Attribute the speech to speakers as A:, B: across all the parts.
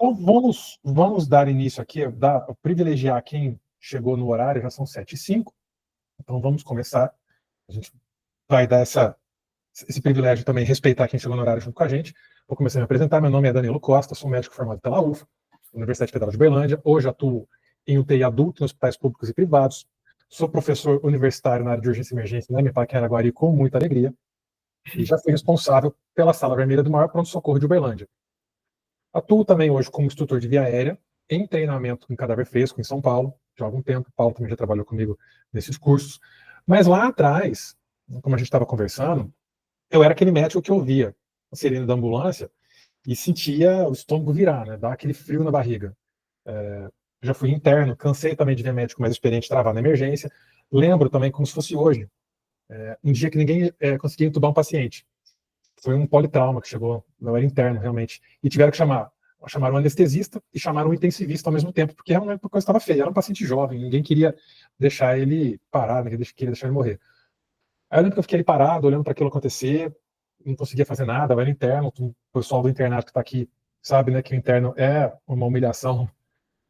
A: Então, vamos dar início aqui, privilegiar quem chegou no horário, já são 7h05, então vamos começar. A gente vai dar esse privilégio também, respeitar quem chegou no horário junto com a gente. Vou começar a me apresentar. Meu nome é Danilo Costa, sou médico formado pela UFA, Universidade Federal de Berlândia. Hoje atuo em UTI adulto, em hospitais públicos e privados. Sou professor universitário na área de urgência e emergência na MPAC em Araguari, com muita alegria. E já fui responsável pela Sala Vermelha do maior pronto-socorro de Uberlândia. Atuo também hoje como instrutor de via aérea, em treinamento em cadáver fresco, em São Paulo, já há algum tempo. O Paulo também já trabalhou comigo nesses cursos. Mas lá atrás, como a gente estava conversando, eu era aquele médico que ouvia a sirene da ambulância e sentia o estômago virar, né? Dar aquele frio na barriga. Já fui interno, cansei também de ver médico mais experiente travar na emergência. Lembro também como se fosse hoje, um dia que ninguém conseguia entubar um paciente. Foi um politrauma que chegou, não era interno realmente, e tiveram que chamaram um anestesista e chamaram um intensivista ao mesmo tempo, porque realmente a coisa estava feia, era um paciente jovem, ninguém queria deixar ele parar, ninguém queria deixar ele morrer. Aí eu lembro que eu fiquei ali parado, olhando para aquilo acontecer, não conseguia fazer nada, eu era interno, o pessoal do internato que está aqui sabe, né, que o interno é uma humilhação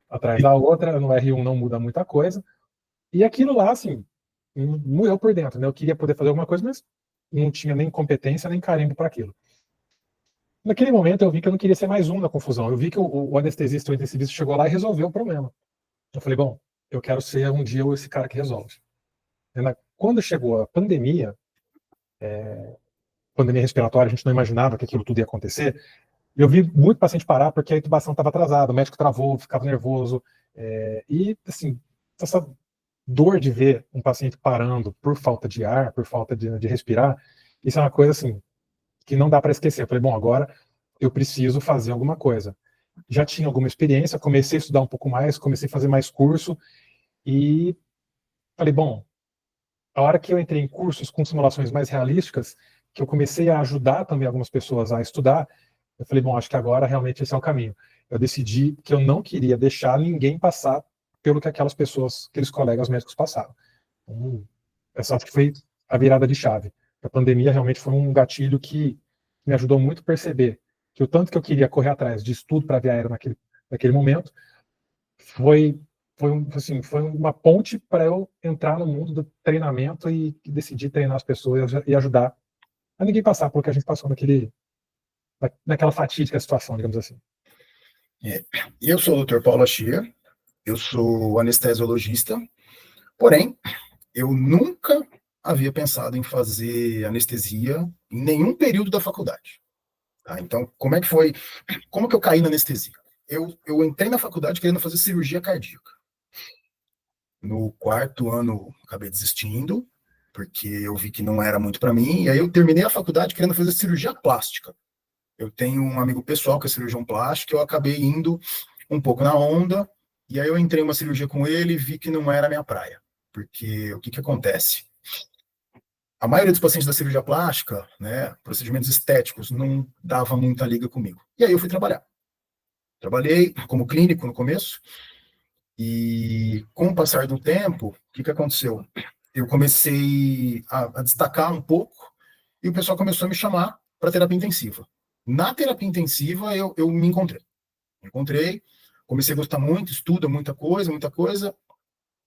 A: atrás da outra, no R1 não muda muita coisa, e aquilo lá, assim, moeu por dentro, né, eu queria poder fazer alguma coisa, mas não tinha nem competência, nem carimbo para aquilo. Naquele momento eu vi que eu não queria ser mais um na confusão, eu vi que o anestesista, o intensivista chegou lá e resolveu o problema. Eu falei, bom, eu quero ser um dia esse cara que resolve. Quando chegou a pandemia respiratória, a gente não imaginava que aquilo tudo ia acontecer. Eu vi muito paciente parar porque a intubação estava atrasada, o médico travou, ficava nervoso. E, assim, essa dor de ver um paciente parando por falta de ar, por falta de respirar, isso é uma coisa, assim, que não dá para esquecer. Eu falei, bom, agora eu preciso fazer alguma coisa. Já tinha alguma experiência, comecei a estudar um pouco mais, comecei a fazer mais curso e falei, bom, a hora que eu entrei em cursos com simulações mais realísticas, que eu comecei a ajudar também algumas pessoas a estudar, eu falei, bom, acho que agora realmente esse é o caminho. Eu decidi que eu não queria deixar ninguém passar pelo que aquelas pessoas, aqueles colegas médicos passaram. Então, essa acho que foi a virada de chave. A pandemia realmente foi um gatilho que me ajudou muito a perceber que o tanto que eu queria correr atrás de estudo para via aérea naquele momento foi foi uma ponte para eu entrar no mundo do treinamento e decidir treinar as pessoas e ajudar a ninguém passar pelo que a gente passou naquela fatídica situação, digamos assim.
B: Eu sou o Dr. Paulo Achia, eu sou anestesiologista, porém, eu nunca havia pensado em fazer anestesia em nenhum período da faculdade. Tá? Então, como que eu caí na anestesia? Eu entrei na faculdade querendo fazer cirurgia cardíaca. No quarto ano, acabei desistindo, porque eu vi que não era muito para mim, e aí eu terminei a faculdade querendo fazer cirurgia plástica. Eu tenho um amigo pessoal que é cirurgião plástico, eu acabei indo um pouco na onda, e aí eu entrei em uma cirurgia com ele e vi que não era a minha praia. Porque o que acontece? A maioria dos pacientes da cirurgia plástica, né, procedimentos estéticos, não dava muita liga comigo. E aí eu fui trabalhar. Trabalhei como clínico no começo, e com o passar do tempo, o que aconteceu? Eu comecei a destacar um pouco, e o pessoal começou a me chamar para terapia intensiva. Na terapia intensiva, eu me encontrei, comecei a gostar muito, estuda muita coisa,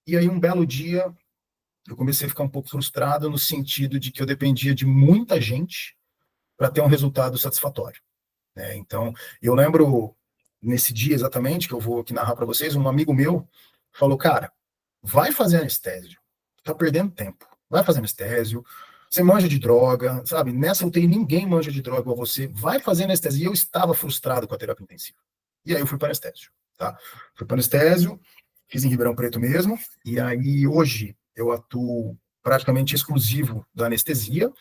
B: e aí um belo dia eu comecei a ficar um pouco frustrado no sentido de que eu dependia de muita gente para ter um resultado satisfatório. Né? Então, eu lembro, nesse dia exatamente, que eu vou aqui narrar para vocês, um amigo meu falou, cara, vai fazer anestésio, tá perdendo tempo, vai fazer anestésio, você manja de droga, sabe? Nessa UTI ninguém manja de droga igual você, vai fazer anestesia. E eu estava frustrado com a terapia intensiva. E aí eu fui para anestésio, tá? Fui para anestésio, fiz em Ribeirão Preto mesmo, e aí hoje eu atuo praticamente exclusivo da anestesia,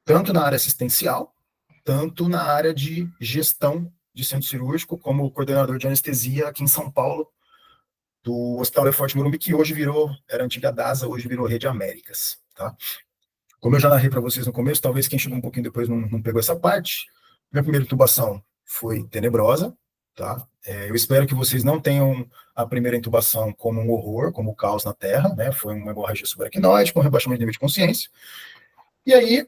B: tanto na área assistencial, tanto na área de gestão de centro cirúrgico, como coordenador de anestesia aqui em São Paulo, do Hospital Lefort Morumbi, que hoje era antiga DASA, hoje virou Rede Américas, tá? Como eu já narrei para vocês no começo, talvez quem chegou um pouquinho depois não pegou essa parte, minha primeira intubação foi tenebrosa, tá? Eu espero que vocês não tenham a primeira intubação como um horror, como o caos na Terra, né? Foi uma hemorragia subaracnoide com rebaixamento de nível de consciência. E aí,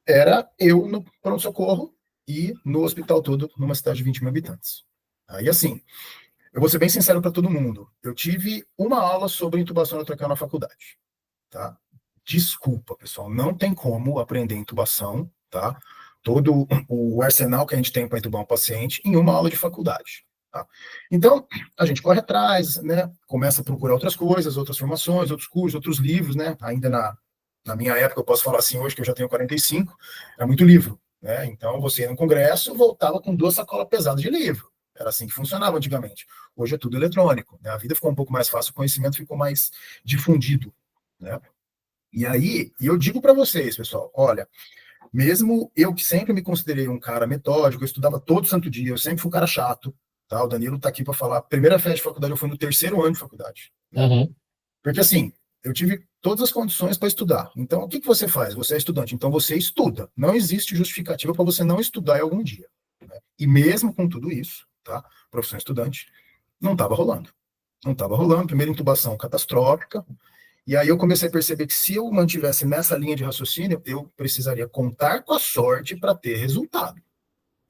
B: era eu no pronto-socorro e no hospital todo, numa cidade de 20 mil habitantes. Aí, assim, eu vou ser bem sincero para todo mundo. Eu tive uma aula sobre intubação endotraqueal na faculdade, tá? Desculpa, pessoal, não tem como aprender intubação, tá? Todo o arsenal que a gente tem para intubar um paciente em uma aula de faculdade, tá? Então, a gente corre atrás, né? Começa a procurar outras coisas, outras formações, outros cursos, outros livros, né? Ainda na minha época, eu posso falar assim hoje, que eu já tenho 45, era muito livro, né? Então, você ia no congresso, voltava com 2 sacolas pesadas de livro. Era assim que funcionava antigamente. Hoje é tudo eletrônico, né? A vida ficou um pouco mais fácil, o conhecimento ficou mais difundido, né? E aí, eu digo para vocês, pessoal, olha, mesmo eu que sempre me considerei um cara metódico, eu estudava todo santo dia, eu sempre fui um cara chato, tá? O Danilo tá aqui para falar. A primeira festa de faculdade eu fui no 3º ano de faculdade, né?
A: Uhum.
B: Porque assim, eu tive todas as condições para estudar. Então, o que você faz? Você é estudante, então você estuda. Não existe justificativa para você não estudar em algum dia, né? E mesmo com tudo isso, tá? Profissão estudante, não estava rolando. Não estava rolando. Primeira intubação catastrófica. E aí eu comecei a perceber que se eu mantivesse nessa linha de raciocínio, eu precisaria contar com a sorte para ter resultado.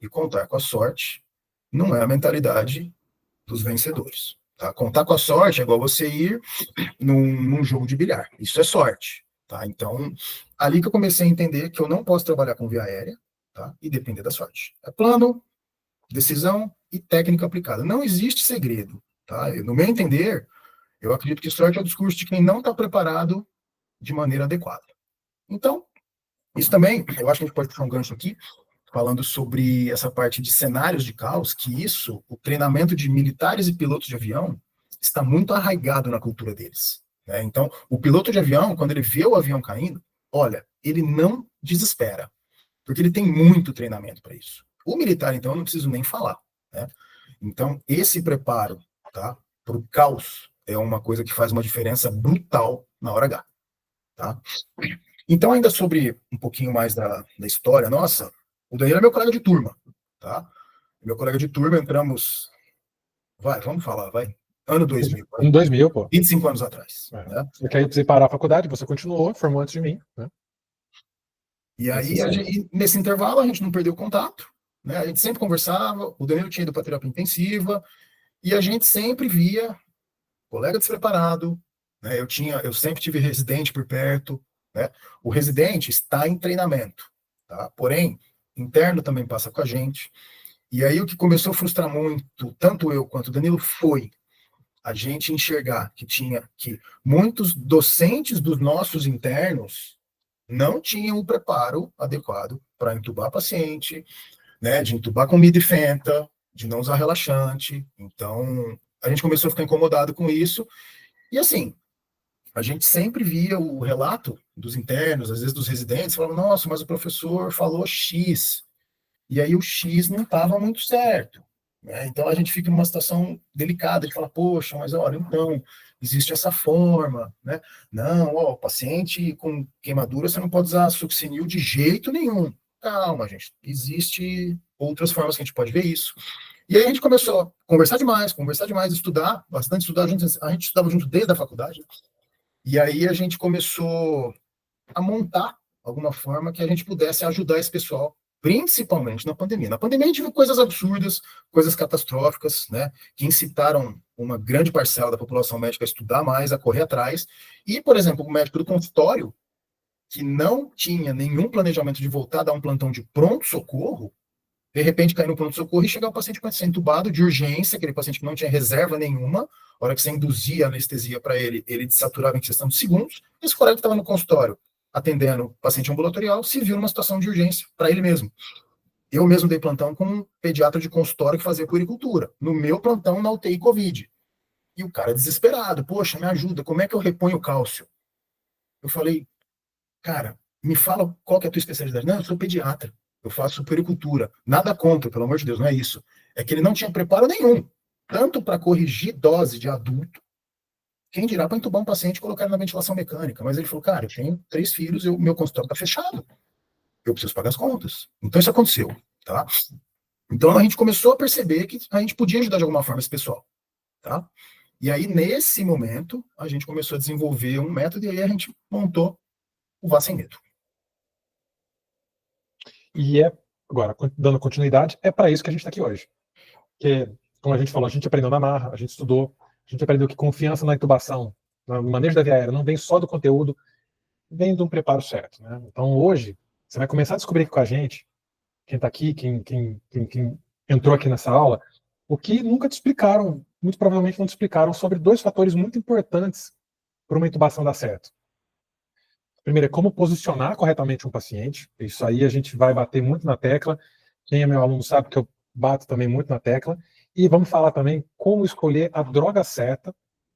B: E contar com a sorte não é a mentalidade dos vencedores. Tá? Contar com a sorte é igual você ir num jogo de bilhar. Isso é sorte. Tá? Então, ali que eu comecei a entender que eu não posso trabalhar com via aérea, tá? E depender da sorte. É plano, decisão e técnica aplicada. Não existe segredo. Tá? No meu entender, eu acredito que sorte é o discurso de quem não está preparado de maneira adequada. Então, isso também, eu acho que a gente pode puxar um gancho aqui, falando sobre essa parte de cenários de caos, que isso, o treinamento de militares e pilotos de avião, está muito arraigado na cultura deles. Né? Então, o piloto de avião, quando ele vê o avião caindo, olha, ele não desespera, porque ele tem muito treinamento para isso. O militar, então, eu não preciso nem falar. Né? Então, esse preparo, tá, para o caos é uma coisa que faz uma diferença brutal na hora H. Tá? Então, ainda sobre um pouquinho mais da história nossa, o Danilo é meu colega de turma, tá? Meu colega de turma, entramos, vamos falar, ano 2000,
A: Em 2000, pô.
B: 25 anos atrás.
A: É.
B: Né?
A: Eu precisei parar a faculdade, você continuou, formou antes de mim, né?
B: E aí, nesse intervalo, a gente não perdeu contato, né? A gente sempre conversava, o Danilo tinha ido para terapia intensiva, e a gente sempre via colega despreparado, né? Eu sempre tive residente por perto, né? O residente está em treinamento, tá? Porém, interno também passa com a gente. E aí o que começou a frustrar muito, tanto eu quanto o Danilo, foi a gente enxergar que muitos docentes dos nossos internos não tinham o preparo adequado para entubar paciente, né? De entubar com midifenta, de não usar relaxante. Então, a gente começou a ficar incomodado com isso. E assim, a gente sempre via o relato dos internos, às vezes dos residentes, falando, nossa, mas o professor falou X, e aí o X não estava muito certo. Né? Então a gente fica numa situação delicada de falar, poxa, mas olha, então, existe essa forma, né? Não, ó, paciente com queimadura, você não pode usar succinil de jeito nenhum. Calma, gente, existe outras formas que a gente pode ver isso. E aí a gente começou a conversar demais, estudar, bastante estudar junto, a gente estudava junto desde a faculdade, né? E aí a gente começou a montar alguma forma que a gente pudesse ajudar esse pessoal, principalmente na pandemia. Na pandemia a gente viu coisas absurdas, coisas catastróficas, né, que incitaram uma grande parcela da população médica a estudar mais, a correr atrás. E, por exemplo, o médico do consultório, que não tinha nenhum planejamento de voltar a dar um plantão de pronto-socorro, de repente cair no pronto-socorro e chegar o paciente com ser entubado de urgência, aquele paciente que não tinha reserva nenhuma, a hora que você induzia anestesia para ele, ele desaturava em questão de segundos. Esse colega que estava no consultório atendendo paciente ambulatorial se viu numa situação de urgência para ele mesmo. Eu mesmo dei plantão com um pediatra de consultório que fazia puericultura, no meu plantão na UTI Covid. E o cara desesperado, poxa, me ajuda, como é que eu reponho o cálcio? Eu falei, cara, me fala qual que é a tua especialidade. Não, eu sou pediatra, eu faço puericultura. Nada contra, pelo amor de Deus, não é isso. É que ele não tinha preparo nenhum, tanto para corrigir dose de adulto, quem dirá para entubar um paciente e colocar ele na ventilação mecânica. Mas ele falou, cara, eu tenho 3 filhos, meu consultório está fechado, eu preciso pagar as contas. Então isso aconteceu, tá? Então a gente começou a perceber que a gente podia ajudar de alguma forma esse pessoal, tá? E aí, nesse momento, a gente começou a desenvolver um método e aí a gente montou o Vá Sem Medo.
A: E agora, dando continuidade, é para isso que a gente está aqui hoje. Porque como a gente falou, a gente aprendeu na marra, a gente estudou, a gente aprendeu que confiança na intubação, no manejo da via aérea, não vem só do conteúdo, vem de um preparo certo, né? Então, hoje, você vai começar a descobrir aqui com a gente, quem está aqui, quem entrou aqui nessa aula, o que nunca te explicaram, muito provavelmente não te explicaram, sobre dois fatores muito importantes para uma intubação dar certo. Primeiro é como posicionar corretamente um paciente. Isso aí a gente vai bater muito na tecla. Quem é meu aluno sabe que eu bato também muito na tecla. E vamos falar também como escolher a droga certa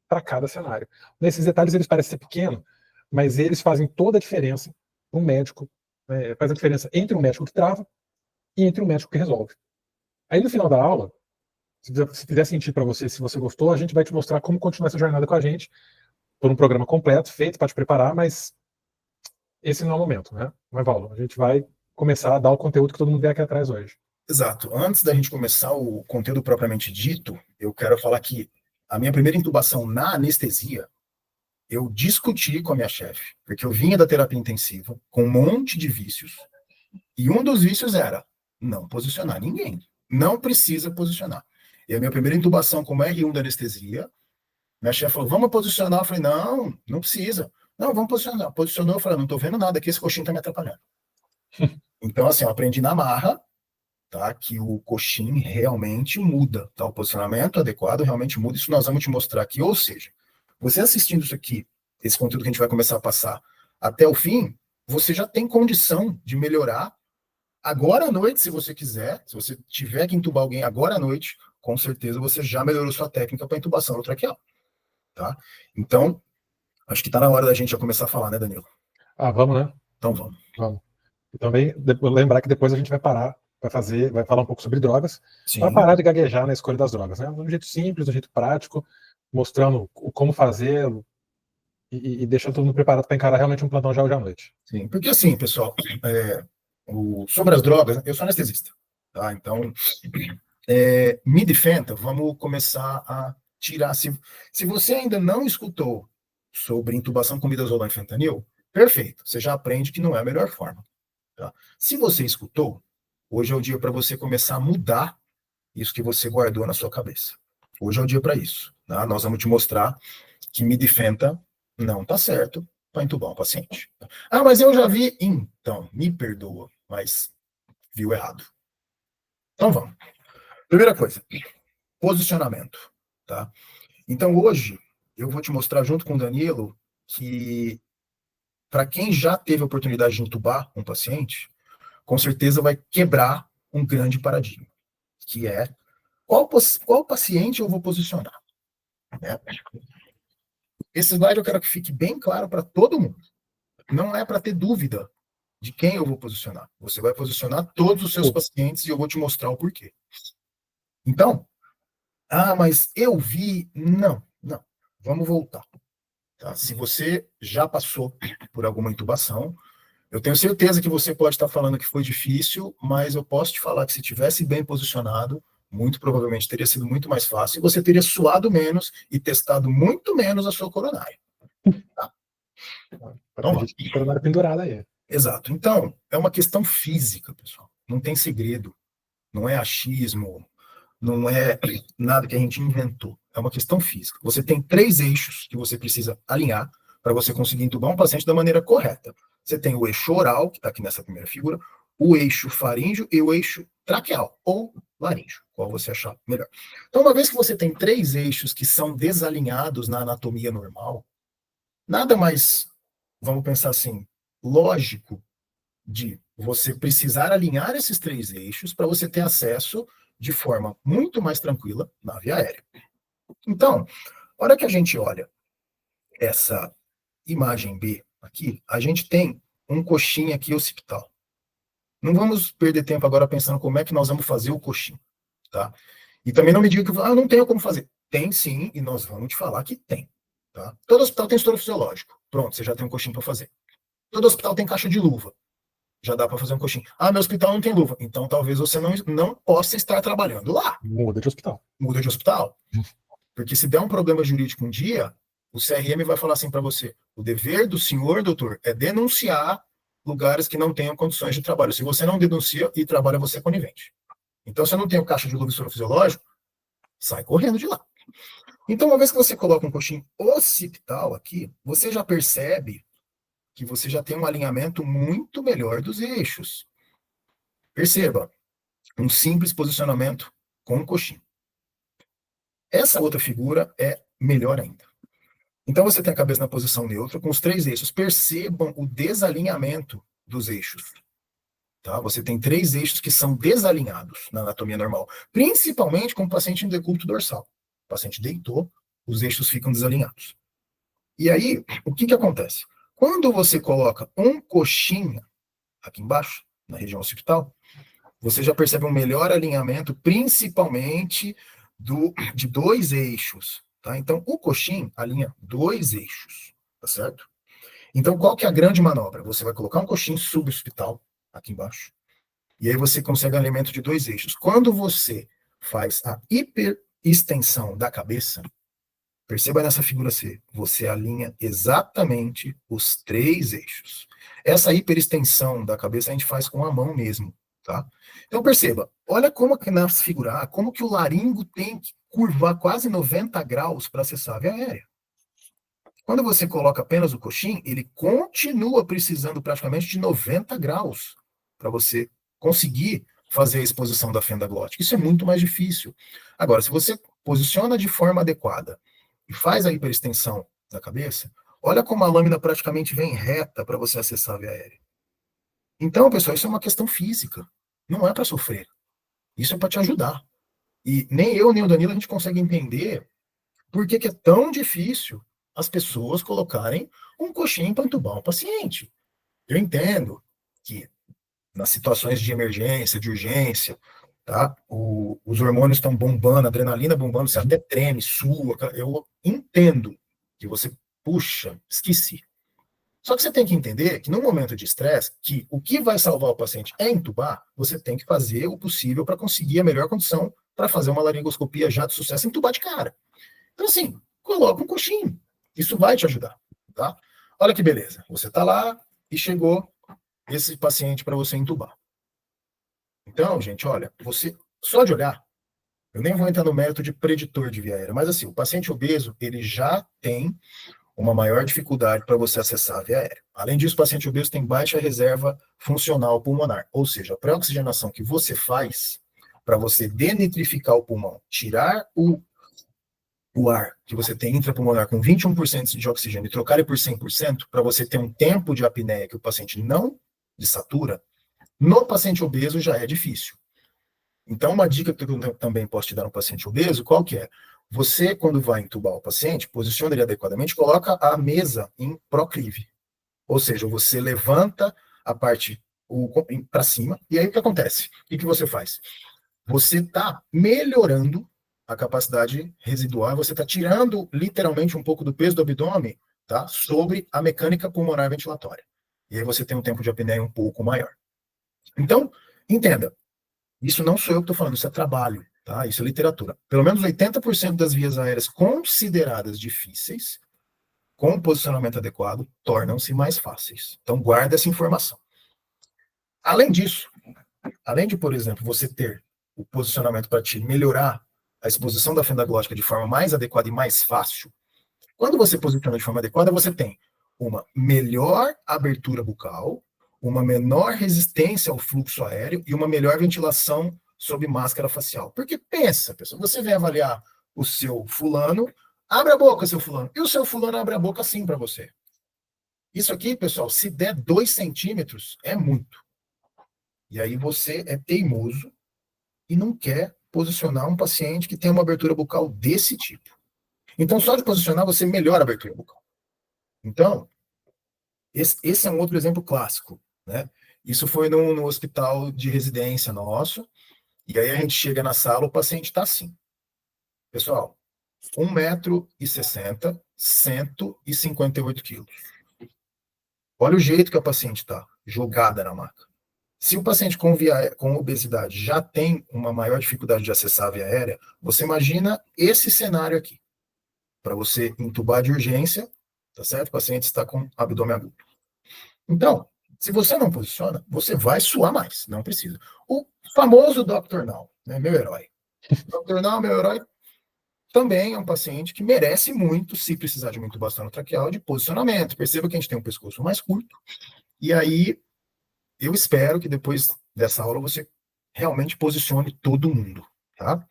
A: para cada cenário. Nesses detalhes eles parecem ser pequenos, mas eles fazem toda a diferença para um médico. Faz a diferença entre o médico que trava e entre o médico que resolve. Aí no final da aula, se fizer sentido para você, se você gostou, a gente vai te mostrar como continuar essa jornada com a gente por um programa completo, feito para te preparar, mas esse não é o momento, né? Mas, Paulo, a gente vai começar a dar o conteúdo que todo mundo vê aqui atrás hoje.
B: Exato. Antes da gente começar o conteúdo propriamente dito, eu quero falar que a minha primeira intubação na anestesia, eu discuti com a minha chefe, porque eu vinha da terapia intensiva com um monte de vícios, e um dos vícios era não posicionar ninguém. Não precisa posicionar. E a minha primeira intubação como R1 da anestesia, minha chefe falou, vamos posicionar. Eu falei, não, não precisa. Não, vamos posicionar. Posicionou, eu falei, não estou vendo nada aqui, esse coxinho está me atrapalhando. Então, assim, eu aprendi na marra, tá, que o coxim realmente muda, tá? O posicionamento adequado realmente muda. Isso nós vamos te mostrar aqui. Ou seja, você assistindo isso aqui, esse conteúdo que a gente vai começar a passar até o fim, você já tem condição de melhorar agora à noite, se você quiser. Se você tiver que intubar alguém agora à noite, com certeza você já melhorou sua técnica para intubação traqueal, tá? Então, acho que está na hora da gente já começar a falar, né, Danilo?
A: Vamos, né?
B: Então vamos.
A: Vamos. E também lembrar que depois a gente vai parar, vai falar um pouco sobre drogas, para parar de gaguejar na escolha das drogas, né? De um jeito simples, de um jeito prático, mostrando como fazer e deixando todo mundo preparado para encarar realmente um plantão já hoje à noite.
B: Sim, porque assim, pessoal, sobre as drogas, eu sou anestesista, tá? Então, Midfenta, vamos começar a tirar. Se você ainda não escutou sobre intubação com midazolam e fentanil, perfeito, você já aprende que não é a melhor forma. Tá? Se você escutou, hoje é o dia para você começar a mudar isso que você guardou na sua cabeça. Hoje é o dia para isso. Tá? Nós vamos te mostrar que Midfenta não está certo para entubar um paciente. Ah, mas eu já vi. Então, me perdoa, mas viu errado. Então vamos. Primeira coisa, posicionamento. Tá? Então hoje eu vou te mostrar junto com o Danilo que para quem já teve a oportunidade de intubar um paciente, com certeza vai quebrar um grande paradigma, que é qual paciente eu vou posicionar. Né? Esse slide eu quero que fique bem claro para todo mundo. Não é para ter dúvida de quem eu vou posicionar. Você vai posicionar todos os seus pacientes e eu vou te mostrar o porquê. Então, mas eu vi... Não. Vamos voltar. Tá? Se você já passou por alguma intubação, eu tenho certeza que você pode estar falando que foi difícil, mas eu posso te falar que se tivesse bem posicionado, muito provavelmente teria sido muito mais fácil e você teria suado menos e testado muito menos a sua coronária. Tá?
A: Então, gente, coronária pendurada aí.
B: Exato. Então, é uma questão física, pessoal. Não tem segredo. Não é achismo. Não é nada que a gente inventou. É uma questão física. Você tem 3 eixos que você precisa alinhar para você conseguir entubar um paciente da maneira correta. Você tem o eixo oral, que está aqui nessa primeira figura, o eixo faríngeo e o eixo traqueal, ou laríngeo, qual você achar melhor. Então, uma vez que você tem 3 eixos que são desalinhados na anatomia normal, nada mais, vamos pensar assim, lógico de você precisar alinhar esses 3 eixos para você ter acesso de forma muito mais tranquila na via aérea. Então, a hora que a gente olha essa imagem B aqui, a gente tem um coxim aqui occipital. Não vamos perder tempo agora pensando como é que nós vamos fazer o coxim, tá? E também não me diga que não tenho como fazer. Tem sim, e nós vamos te falar que tem, tá? Todo hospital tem estouro fisiológico. Pronto, você já tem um coxim para fazer. Todo hospital tem caixa de luva. Já dá para fazer um coxim. Meu hospital não tem luva. Então talvez você não possa estar trabalhando lá.
A: Muda de hospital.
B: Muda de hospital. Porque se der um problema jurídico um dia, o CRM vai falar assim para você: o dever do senhor, doutor, é denunciar lugares que não tenham condições de trabalho. Se você não denuncia e trabalha, você é conivente. Então, se eu não tenho caixa de luva e soro fisiológico, sai correndo de lá. Então, uma vez que você coloca um coxim occipital aqui, você já percebe que você já tem um alinhamento muito melhor dos eixos. Perceba, um simples posicionamento com um coxim. Essa outra figura é melhor ainda. Então, você tem a cabeça na posição neutra, com os 3 eixos. Percebam o desalinhamento dos eixos. Tá? Você tem 3 eixos que são desalinhados na anatomia normal, principalmente com o paciente em decúbito dorsal. O paciente deitou, os eixos ficam desalinhados. E aí, o que acontece? Quando você coloca um coxim aqui embaixo, na região occipital, você já percebe um melhor alinhamento, principalmente de 2 eixos. Tá? Então, o coxim alinha 2 eixos, tá certo? Então, qual que é a grande manobra? Você vai colocar um coxim suboccipital aqui embaixo, e aí você consegue alinhamento de 2 eixos. Quando você faz a hiperextensão da cabeça, perceba nessa figura C, você alinha exatamente os 3 eixos. Essa hiperextensão da cabeça a gente faz com a mão mesmo, tá? Então perceba, olha como que na figura A, como que o laringo tem que curvar quase 90 graus para acessar a via aérea. Quando você coloca apenas o coxim, ele continua precisando praticamente de 90 graus para você conseguir fazer a exposição da fenda glótica. Isso é muito mais difícil. Agora, se você posiciona de forma adequada e faz a hiperextensão da cabeça, olha como a lâmina praticamente vem reta para você acessar a via aérea. Então, pessoal, isso é uma questão física. Não é para sofrer. Isso é para te ajudar. E nem eu, nem o Danilo, a gente consegue entender por que é tão difícil as pessoas colocarem um coxim para entubar um paciente. Eu entendo que nas situações de emergência, de urgência, tá? Os hormônios estão bombando, a adrenalina bombando, você até treme, sua. Eu entendo que você, puxa, esqueci. Só que você tem que entender que no momento de estresse, que o que vai salvar o paciente é entubar, você tem que fazer o possível para conseguir a melhor condição para fazer uma laringoscopia já de sucesso e entubar de cara. Então, assim, coloca um coxinho. Isso vai te ajudar, tá? Olha que beleza. Você está lá e chegou esse paciente para você entubar. Então, gente, olha, você só de olhar, eu nem vou entrar no mérito de preditor de via aérea, mas assim, o paciente obeso, ele já tem uma maior dificuldade para você acessar a via aérea. Além disso, o paciente obeso tem baixa reserva funcional pulmonar, ou seja, a pré-oxigenação que você faz para você denitrificar o pulmão, tirar o ar que você tem intrapulmonar com 21% de oxigênio e trocar ele por 100%, para você ter um tempo de apneia que o paciente não desatura, no paciente obeso já é difícil. Então, uma dica que eu também posso te dar no paciente obeso, qual que é? Você, quando vai entubar o paciente, posiciona ele adequadamente, coloca a mesa em proclive. Ou seja, você levanta a parte para cima, e aí o que acontece? O que você faz? Você está melhorando a capacidade residual, você está tirando literalmente um pouco do peso do abdômen, tá? Sobre a mecânica pulmonar ventilatória. E aí você tem um tempo de apneia um pouco maior. Então, entenda, isso não sou eu que estou falando, isso é trabalho, tá? Isso é literatura. Pelo menos 80% das vias aéreas consideradas difíceis, com posicionamento adequado, tornam-se mais fáceis. Então, guarda essa informação. Além disso, além de, por exemplo, você ter o posicionamento para te melhorar a exposição da fenda glótica de forma mais adequada e mais fácil, quando você posiciona de forma adequada, você tem uma melhor abertura bucal, uma menor resistência ao fluxo aéreo e uma melhor ventilação sob máscara facial. Porque pensa, pessoal, você vem avaliar o seu fulano, abre a boca, seu fulano, e o seu fulano abre a boca assim para você. Isso aqui, pessoal, se der 2 centímetros, é muito. E aí você é teimoso e não quer posicionar um paciente que tem uma abertura bucal desse tipo. Então, só de posicionar, você melhora a abertura bucal. Então, esse é um outro exemplo clássico, né? Isso foi no hospital de residência nosso, e aí a gente chega na sala, o paciente está assim. Pessoal, 1,60 m, 158 quilos. Olha o jeito que a paciente está, jogada na maca. Se o paciente com obesidade já tem uma maior dificuldade de acessar a via aérea, você imagina esse cenário aqui. Para você entubar de urgência, tá certo? O paciente está com abdômen agudo. Então, se você não posiciona, você vai suar mais, não precisa. O famoso Dr. Now, né, meu herói. Dr. Now, meu herói, também é um paciente que merece muito, se precisar de uma intubação traqueal, de posicionamento. Perceba que a gente tem um pescoço mais curto, e aí eu espero que depois dessa aula você realmente posicione todo mundo, tá?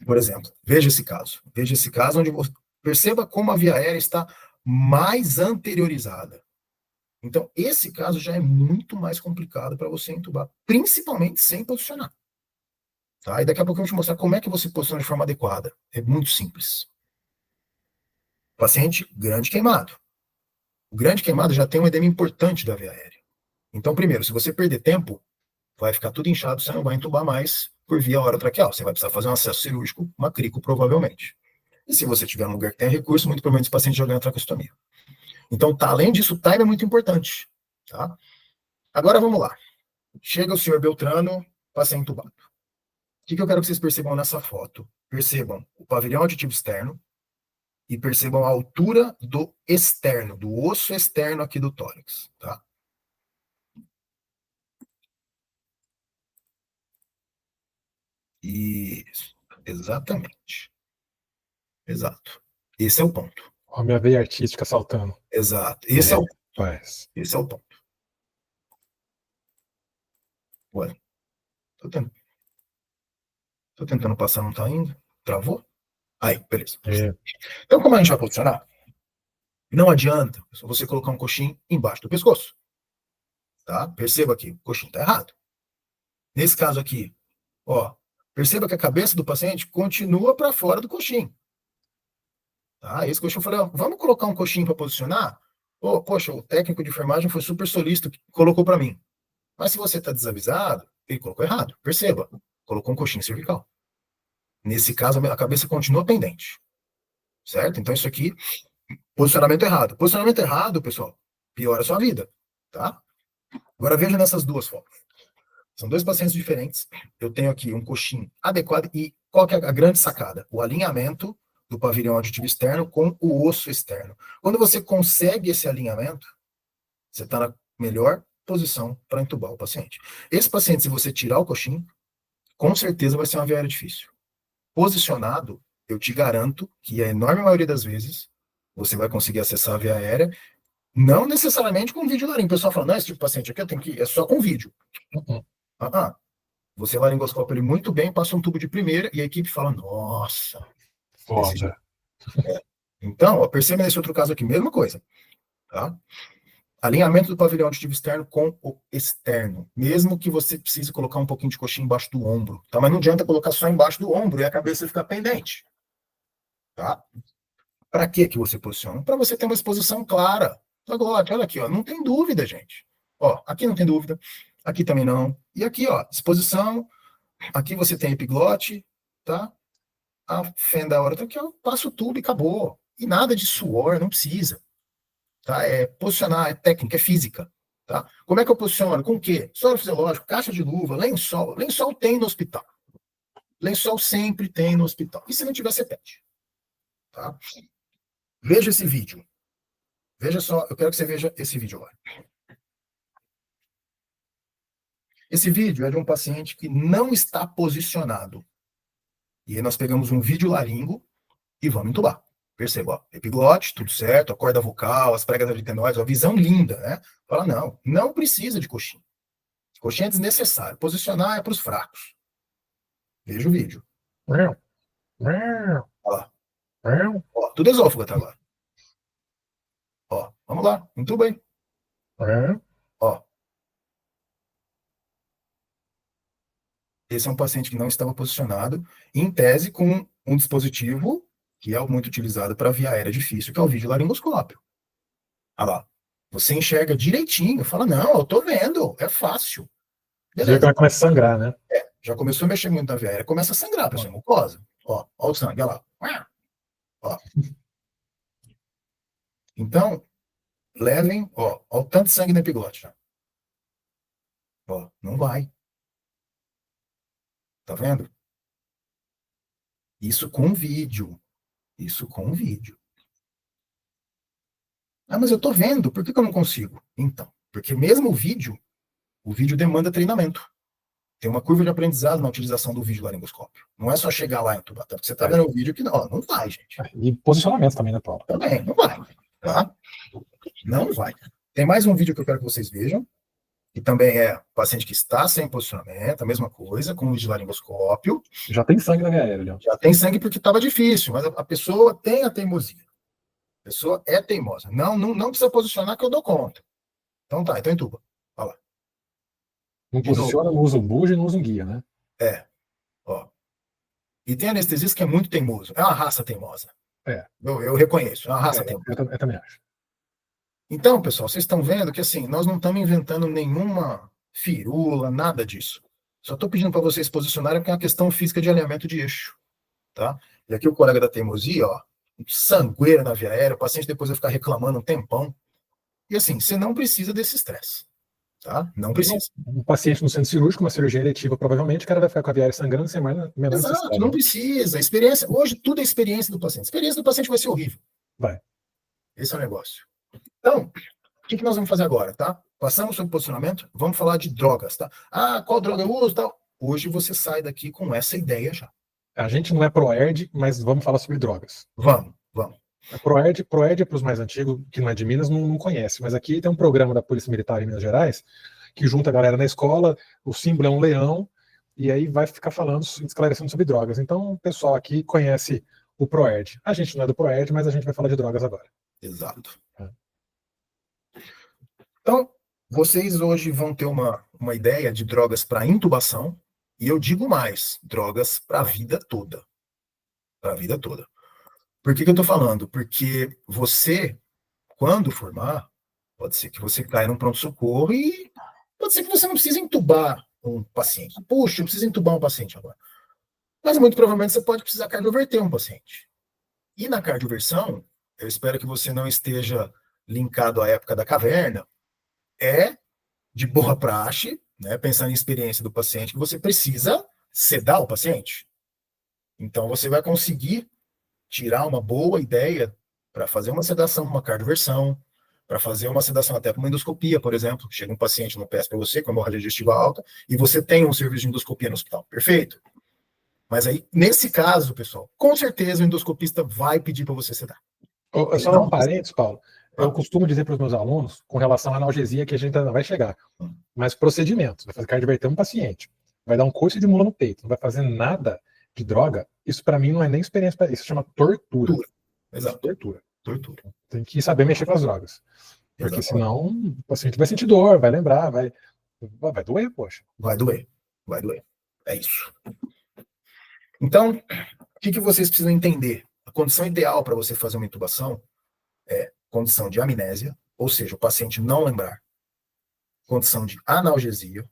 B: Por exemplo, veja esse caso onde você perceba como a via aérea está mais anteriorizada. Então, esse caso já é muito mais complicado para você entubar, principalmente sem posicionar. Tá? E daqui a pouco eu vou te mostrar como é que você posiciona de forma adequada. É muito simples. Paciente grande queimado. O grande queimado já tem um edema importante da via aérea. Então, primeiro, se você perder tempo, vai ficar tudo inchado, você não vai entubar mais por via orotraqueal. Você vai precisar fazer um acesso cirúrgico, uma crico, provavelmente. E se você tiver um lugar que tem recurso, muito provavelmente esse paciente já ganha traqueostomia. Então, tá, além disso, o time é muito importante. Tá? Agora vamos lá. Chega o senhor Beltrano para ser entubado. O que eu quero que vocês percebam nessa foto? Percebam o pavilhão auditivo externo e percebam a altura do externo, do osso externo aqui do tórax. Tá? Isso, exatamente. Exato. Esse é o ponto.
A: Ó, a minha veia artística saltando.
B: Exato. Esse é o ponto. Ué, tô tentando passar, não tá indo? Travou? Aí, beleza.
A: É.
B: Então, como a gente vai posicionar? Não adianta você colocar um coxim embaixo do pescoço. Tá? Perceba que o coxim tá errado. Nesse caso aqui, ó, perceba que a cabeça do paciente continua para fora do coxim. Tá? Esse coxim, eu falei, ó, vamos colocar um coxim para posicionar? Oh, poxa, o técnico de enfermagem foi super solícito, colocou para mim. Mas se você está desavisado, ele colocou errado. Perceba, colocou um coxim cervical. Nesse caso, a cabeça continua pendente. Certo? Então, isso aqui, posicionamento errado. Posicionamento errado, pessoal, piora a sua vida. Tá? Agora veja nessas duas fotos. São dois pacientes diferentes. Eu tenho aqui um coxim adequado e qual que é a grande sacada? O alinhamento do pavilhão auditivo externo com o osso externo. Quando você consegue esse alinhamento, você está na melhor posição para entubar o paciente. Esse paciente, se você tirar o coxim, com certeza vai ser uma via aérea difícil. Posicionado, eu te garanto que a enorme maioria das vezes você vai conseguir acessar a via aérea, não necessariamente com vídeo laringe. O pessoal fala, não, esse tipo de paciente aqui eu tenho que é só com vídeo. Você laringoscopa ele muito bem, passa um tubo de primeira e a equipe fala, nossa,
A: Foda.
B: Então, ó, perceba nesse outro caso aqui, mesma coisa. Tá? Alinhamento do pavilhão auditivo externo com o externo. Mesmo que você precise colocar um pouquinho de coxinha embaixo do ombro. Tá? Mas não adianta colocar só embaixo do ombro e a cabeça ficar pendente. Tá? Para que você posiciona? Para você ter uma exposição clara da glote. Olha aqui, ó, não tem dúvida, gente. Ó, aqui não tem dúvida, aqui também não. E aqui, ó, exposição. Aqui você tem epiglote, tá? A fenda aorta aqui, eu passo tudo e acabou. E nada de suor, não precisa. Tá? É posicionar, é técnica, é física. Tá? Como é que eu posiciono? Com o quê? Soro fisiológico, caixa de luva, lençol. Lençol tem no hospital. Lençol sempre tem no hospital. E se não tiver, você pede. Tá? Veja esse vídeo. Veja só, eu quero que você veja esse vídeo agora. Esse vídeo é de um paciente que não está posicionado. E aí nós pegamos um vídeo laringo e vamos entubar. Perceba, ó, epiglote, tudo certo, a corda vocal, as pregas aritenoides, a visão linda, né? Fala, não precisa de coxinha. Coxinha é desnecessário. Posicionar é para os fracos. Veja o vídeo. Olha lá. Ó, tudo esôfago até agora. Ó, vamos lá, entuba aí. Ó. Esse é um paciente que não estava posicionado, em tese, com um dispositivo que é muito utilizado para via aérea difícil, que é o videolaringoscópio. Olha lá. Você enxerga direitinho, fala, não, eu tô vendo, é fácil.
A: Beleza. Já começa a sangrar, né?
B: Já começou a mexer muito na via aérea, começa a sangrar, pessoal, mucosa. Ó o sangue, olha lá. Ó. Então, levem, ó o tanto de sangue na epiglote. Já. Ó, não vai. Tá vendo? Isso com vídeo. Isso com vídeo. Ah, mas eu tô vendo, por que eu não consigo? Então, porque mesmo o vídeo demanda treinamento. Tem uma curva de aprendizado na utilização do vídeo laringoscópio. Não é só chegar lá e entubar, porque você está vendo o vídeo que não vai, gente.
A: E posicionamento também, né, Paulo?
B: Também, não vai, tá? Não vai. Tem mais um vídeo que eu quero que vocês vejam, que também é paciente que está sem posicionamento, a mesma coisa, com o vídeo laringoscópio.
A: Já tem sangue na via aérea, Leon.
B: Já tem sangue porque estava difícil, mas a pessoa tem a teimosia. A pessoa é teimosa. Não precisa posicionar que eu dou conta. Então tá, então entuba. Olha lá.
A: Não posiciona, não usa o bujo e não usa um guia, né?
B: Ó. E tem anestesista que é muito teimoso. É uma raça teimosa.
A: É.
B: Eu reconheço, é uma raça teimosa.
A: Eu também acho.
B: Então, pessoal, vocês estão vendo que assim, nós não estamos inventando nenhuma firula, nada disso. Só estou pedindo para vocês posicionarem porque é uma questão física de alinhamento de eixo. Tá? E aqui o colega da teimosia, ó, sangueira na via aérea, o paciente depois vai ficar reclamando um tempão. E assim, você não precisa desse estresse. Tá? Não precisa.
A: Um paciente no centro cirúrgico, uma cirurgia eletiva, provavelmente, o cara vai ficar com a via aérea sangrando sem menor
B: Exato,
A: necessidade.
B: não precisa. A experiência, hoje tudo é experiência do paciente. A experiência do paciente vai ser horrível.
A: Vai.
B: Esse é o negócio. Então, o que nós vamos fazer agora, tá? Passamos sobre posicionamento, vamos falar de drogas, tá? Ah, qual droga eu uso, tal? Hoje você sai daqui com essa ideia já.
A: A gente não é ProERD, mas vamos falar sobre drogas.
B: Vamos.
A: A ProERD é para os mais antigos, que não é de Minas, não conhece. Mas aqui tem um programa da Polícia Militar em Minas Gerais, que junta a galera na escola, o símbolo é um leão, e aí vai ficar falando, esclarecendo sobre drogas. Então, o pessoal aqui conhece o ProERD. A gente não é do ProERD, mas a gente vai falar de drogas agora.
B: Exato. Então, vocês hoje vão ter uma ideia de drogas para intubação, e eu digo mais, drogas para a vida toda. Para a vida toda. Por que eu estou falando? Porque você, quando formar, pode ser que você caia num pronto-socorro e pode ser que você não precise entubar um paciente. Puxa, eu preciso entubar um paciente agora. Mas muito provavelmente você pode precisar cardioverter um paciente. E na cardioversão, eu espero que você não esteja linkado à época da caverna, é de boa praxe, né, pensando em experiência do paciente, que você precisa sedar o paciente. Então você vai conseguir tirar uma boa ideia para fazer uma sedação com uma cardioversão, para fazer uma sedação até com uma endoscopia, por exemplo. Chega um paciente no PS para você com hemorragia digestiva alta e você tem um serviço de endoscopia no hospital. Perfeito? Mas aí, nesse caso, pessoal, com certeza o endoscopista vai pedir para você sedar.
A: Só um parênteses, Paulo. Eu costumo dizer para os meus alunos, com relação à analgesia, que a gente ainda vai chegar, mas procedimentos, vai fazer cardioverter um paciente, vai dar um coice de mula no peito, não vai fazer nada de droga, isso para mim não é nem experiência, isso chama tortura.
B: Exato.
A: Tortura. Tem que saber mexer com as drogas. Porque senão o paciente vai sentir dor, vai lembrar, vai doer, poxa.
B: Vai doer. É isso. Então, o que vocês precisam entender? A condição ideal para você fazer uma intubação é condição de amnésia, ou seja, o paciente não lembrar, condição de analgesia,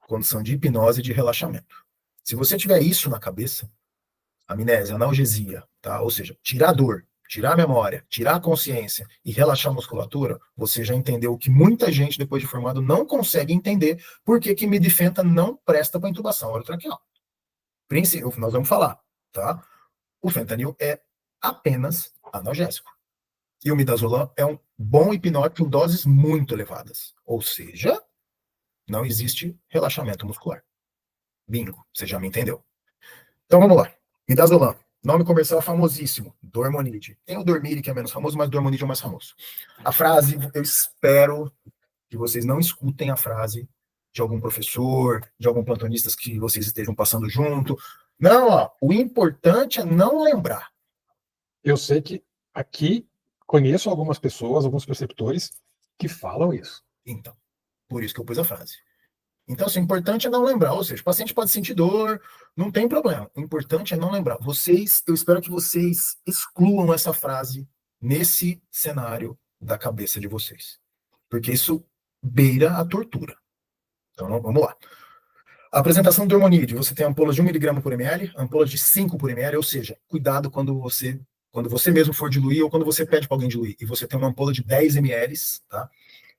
B: condição de hipnose e de relaxamento. Se você tiver isso na cabeça, amnésia, analgesia, tá? Ou seja, tirar a dor, tirar a memória, tirar a consciência e relaxar a musculatura, você já entendeu o que muita gente, depois de formado, não consegue entender por que midifenta não presta para intubação orotraqueal. Nós vamos falar, tá? O fentanil é apenas analgésico. E o midazolam é um bom hipnótico em doses muito elevadas. Ou seja, não existe relaxamento muscular. Bingo, você já me entendeu. Então vamos lá. Midazolam, nome comercial famosíssimo, Dormonide. Tem o Dormire que é menos famoso, mas o Dormonide é o mais famoso. A frase, eu espero que vocês não escutem a frase de algum professor, de algum plantonista que vocês estejam passando junto. Não, ó, o importante é não lembrar.
A: Eu sei que aqui conheço algumas pessoas, alguns preceptores que falam isso.
B: Então, por isso que eu pus a frase. Então, assim, o importante é não lembrar. Ou seja, o paciente pode sentir dor, não tem problema. O importante é não lembrar. Eu espero que vocês excluam essa frase nesse cenário da cabeça de vocês. Porque isso beira a tortura. Então, vamos lá. A apresentação do Dormonide, você tem ampolas de 1 mg por ml, ampolas de 5 por ml, ou seja, cuidado quando você mesmo for diluir ou quando você pede para alguém diluir, e você tem uma ampola de 10 ml, tá?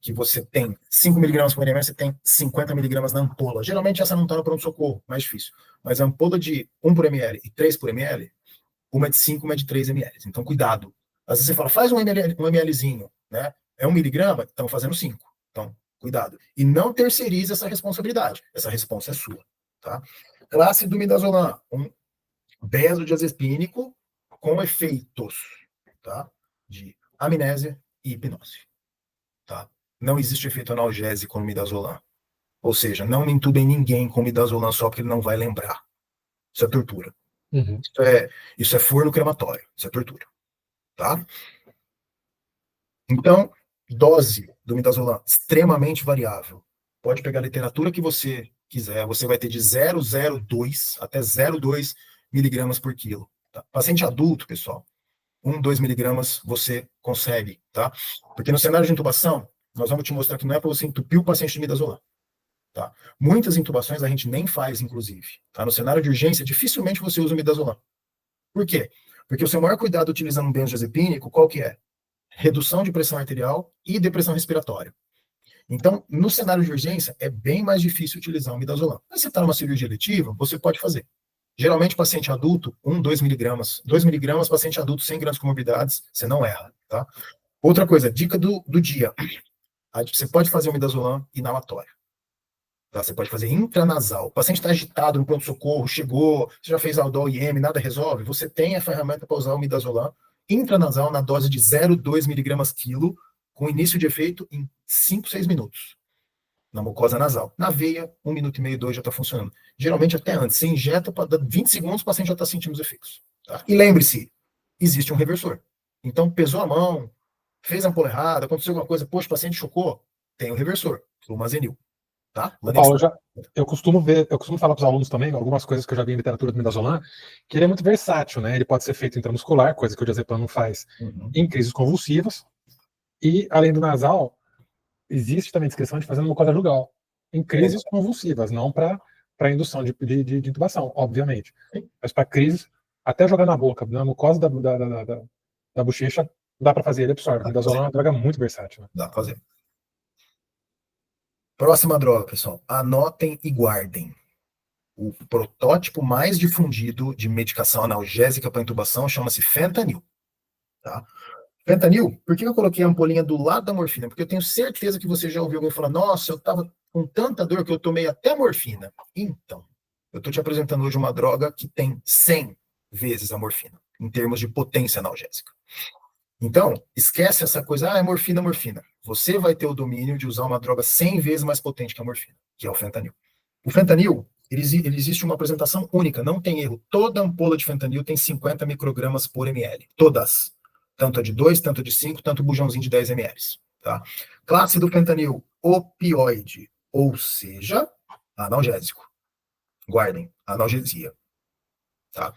B: Que você tem 5 mg por ml, você tem 50 mg na ampola. Geralmente essa não está no pronto-socorro, mais difícil. Mas a ampola de 1 por ml e 3 por ml, uma é de 5, uma é de 3 ml. Então, cuidado. Às vezes você fala, faz um mlzinho, né? É 1 miligrama, estão fazendo 5. Então, cuidado. E não terceirize essa responsabilidade. Essa responsa é sua. tá? Classe do midazolam, um benzodiazepínico com efeitos, tá? De amnésia e hipnose, tá? Não existe efeito analgésico no midazolam. Ou seja, não entubem ninguém com midazolam só porque ele não vai lembrar. Isso é tortura.
A: Uhum.
B: Isso é forno crematório. Isso é tortura, tá? Então, dose do midazolam extremamente variável. Pode pegar a literatura que você quiser, você vai ter de 0,02 até 0,2 miligramas por quilo. Tá? Paciente adulto, pessoal, 2 miligramas você consegue, tá? Porque no cenário de intubação, nós vamos te mostrar que não é para você entupir o paciente de midazolam. Tá? Muitas intubações a gente nem faz, inclusive. Tá? No cenário de urgência, dificilmente você usa o midazolam. Por quê? Porque o seu maior cuidado utilizando um benzodiazepínico, qual que é? Redução de pressão arterial e depressão respiratória. Então, no cenário de urgência, é bem mais difícil utilizar o midazolam. Mas se está numa cirurgia eletiva, você pode fazer. Geralmente, paciente adulto, 2 miligramas. 2 miligramas, paciente adulto sem grandes comorbidades, você não erra, tá? Outra coisa, dica do dia. Você pode fazer o midazolam inalatório. Tá? Você pode fazer intranasal. O paciente está agitado no pronto-socorro, chegou, você já fez Aldol IM, nada resolve. Você tem a ferramenta para usar o midazolam intranasal na dose de 0,2 miligramas quilo, com início de efeito em 5, 6 minutos. Na mucosa nasal. Na veia, 1 minuto e meio, 2 já está funcionando. Geralmente até antes. Você injeta, para dar 20 segundos, o paciente já está sentindo os efeitos. Tá? E lembre-se, existe um reversor. Então, pesou a mão, fez a ampola errada, aconteceu alguma coisa, poxa, o paciente chocou, tem o reversor, Flumazenil. Tá?
A: Paulo, eu costumo falar para os alunos também, algumas coisas que eu já vi em literatura do midazolam, que ele é muito versátil, né? Ele pode ser feito intramuscular, coisa que o diazepam não faz, em crises convulsivas, e além do nasal, existe também descrição de fazer uma mucosa jugal, em crises convulsivas, não para indução de intubação, obviamente. Mas para crises, até jogar na boca, na mucosa da bochecha, dá para fazer, ele absorve. O midazolam é uma droga muito versátil. Né?
B: Dá para fazer. Próxima droga, pessoal. Anotem e guardem. O protótipo mais difundido de medicação analgésica para intubação chama-se fentanil. Tá? Fentanil, por que eu coloquei a ampolinha do lado da morfina? Porque eu tenho certeza que você já ouviu alguém falar, nossa, eu estava com tanta dor que eu tomei até morfina. Então, eu estou te apresentando hoje uma droga que tem 100 vezes a morfina, em termos de potência analgésica. Então, esquece essa coisa, é morfina, morfina. Você vai ter o domínio de usar uma droga 100 vezes mais potente que a morfina, que é o fentanil. O fentanil, ele existe uma apresentação única, não tem erro. Toda ampola de fentanil tem 50 microgramas por ml. Todas. Tanto a de 2, tanto a de 5, tanto o bujãozinho de 10 ml. Tá? Classe do fentanil, opioide, ou seja, analgésico. Guardem, analgesia. Tá?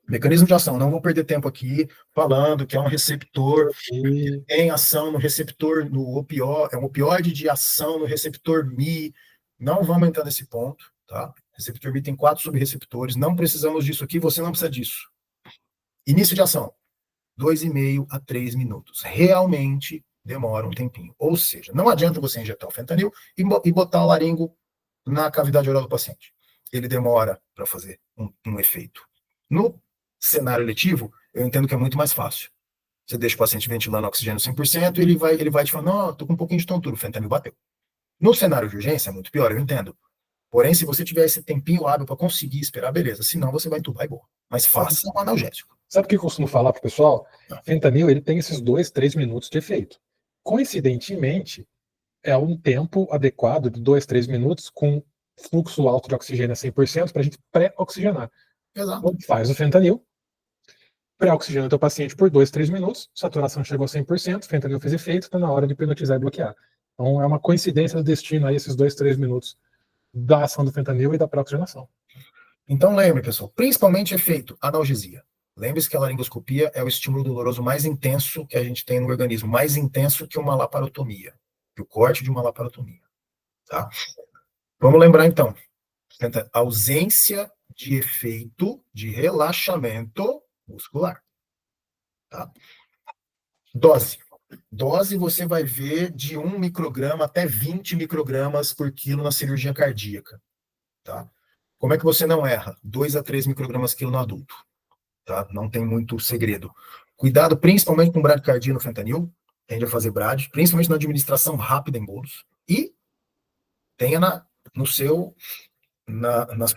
B: Mecanismo de ação, não vou perder tempo aqui falando que é um receptor que tem ação no receptor, é um opioide de ação no receptor Mi. Não vamos entrar nesse ponto, tá? Receptor Mi tem 4 subreceptores, não precisamos disso aqui, você não precisa disso. Início de ação, 2,5 a 3 minutos. Realmente demora um tempinho. Ou seja, não adianta você injetar o fentanil e botar o laringo na cavidade oral do paciente. Ele demora para fazer um efeito. No cenário letivo, eu entendo que é muito mais fácil. Você deixa o paciente ventilando oxigênio 100%, ele vai te falar, não, tô com um pouquinho de tontura, o fentanil bateu. No cenário de urgência é muito pior, eu entendo. Porém, se você tiver esse tempinho hábil para conseguir esperar, beleza. Senão, você vai entubar e boa. Mas faça um analgésico.
A: Sabe o que eu costumo falar para o pessoal? Fentanil, ele tem esses 2, 3 minutos de efeito. Coincidentemente, é um tempo adequado de 2, 3 minutos com fluxo alto de oxigênio a 100% para a gente pré-oxigenar.
B: Exato.
A: Então, faz o fentanil, pré-oxigena o teu paciente por 2, 3 minutos, saturação chegou a 100%, fentanil fez efeito, está na hora de hipnotizar e bloquear. Então, é uma coincidência do destino aí, esses 2, 3 minutos da ação do fentanil e da pré-oxigenação.
B: Então, lembre, pessoal, principalmente efeito analgesia. Lembre-se que a laringoscopia é o estímulo doloroso mais intenso que a gente tem no organismo, mais intenso que uma laparotomia, que o corte de uma laparotomia. Tá? Vamos lembrar, então, ausência de efeito de relaxamento muscular. Tá? Dose. Dose você vai ver de 1 micrograma até 20 microgramas por quilo na cirurgia cardíaca. Tá? Como é que você não erra? 2 a 3 microgramas quilo no adulto. Tá? Não tem muito segredo. Cuidado principalmente com bradicardia no fentanil, tende a fazer brad, principalmente na administração rápida em bolos. E tenha nas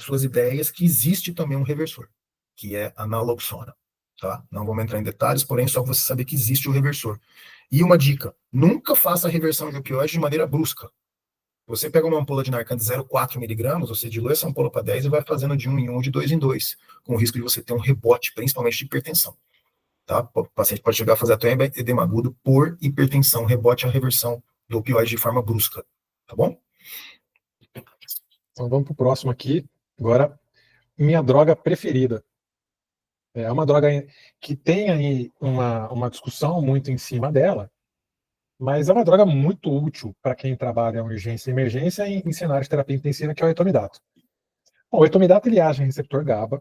B: suas ideias que existe também um reversor, que é a naloxona. Tá? Não vamos entrar em detalhes, porém, só você saber que existe o reversor. E uma dica: nunca faça a reversão de opioide de maneira brusca. Você pega uma ampola de Narcan de 0,4 miligramas, você dilui essa ampola para 10 e vai fazendo de 1 em 1, de 2 em 2, com o risco de você ter um rebote, principalmente de hipertensão. Tá? O paciente pode chegar a fazer até edema agudo por hipertensão, rebote à reversão do opioide de forma brusca. Tá bom?
A: Então vamos para o próximo aqui. Agora, minha droga preferida. É uma droga que tem aí uma discussão muito em cima dela, mas é uma droga muito útil para quem trabalha em urgência e emergência em cenário de terapia intensiva, que é o etomidato. Bom, o etomidato ele age em receptor GABA,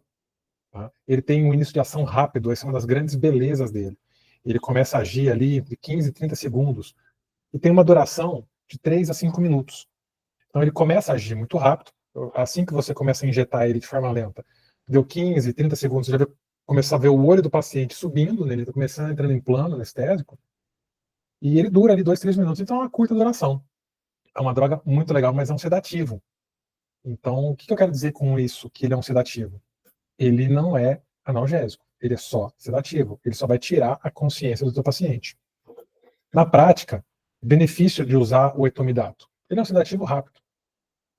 A: tá? Ele tem um início de ação rápido, essa é uma das grandes belezas dele. Ele começa a agir ali entre 15 e 30 segundos e tem uma duração de 3 a 5 minutos. Então ele começa a agir muito rápido, assim que você começa a injetar ele de forma lenta. Deu 15, 30 segundos, você já começa a ver o olho do paciente subindo, né? Ele está começando a entrar em plano anestésico, e ele dura ali 2, 3 minutos, então é uma curta duração. É uma droga muito legal, mas é um sedativo. Então, o que eu quero dizer com isso, que ele é um sedativo? Ele não é analgésico, ele é só sedativo, ele só vai tirar a consciência do seu paciente. Na prática, benefício de usar o etomidato: ele é um sedativo rápido,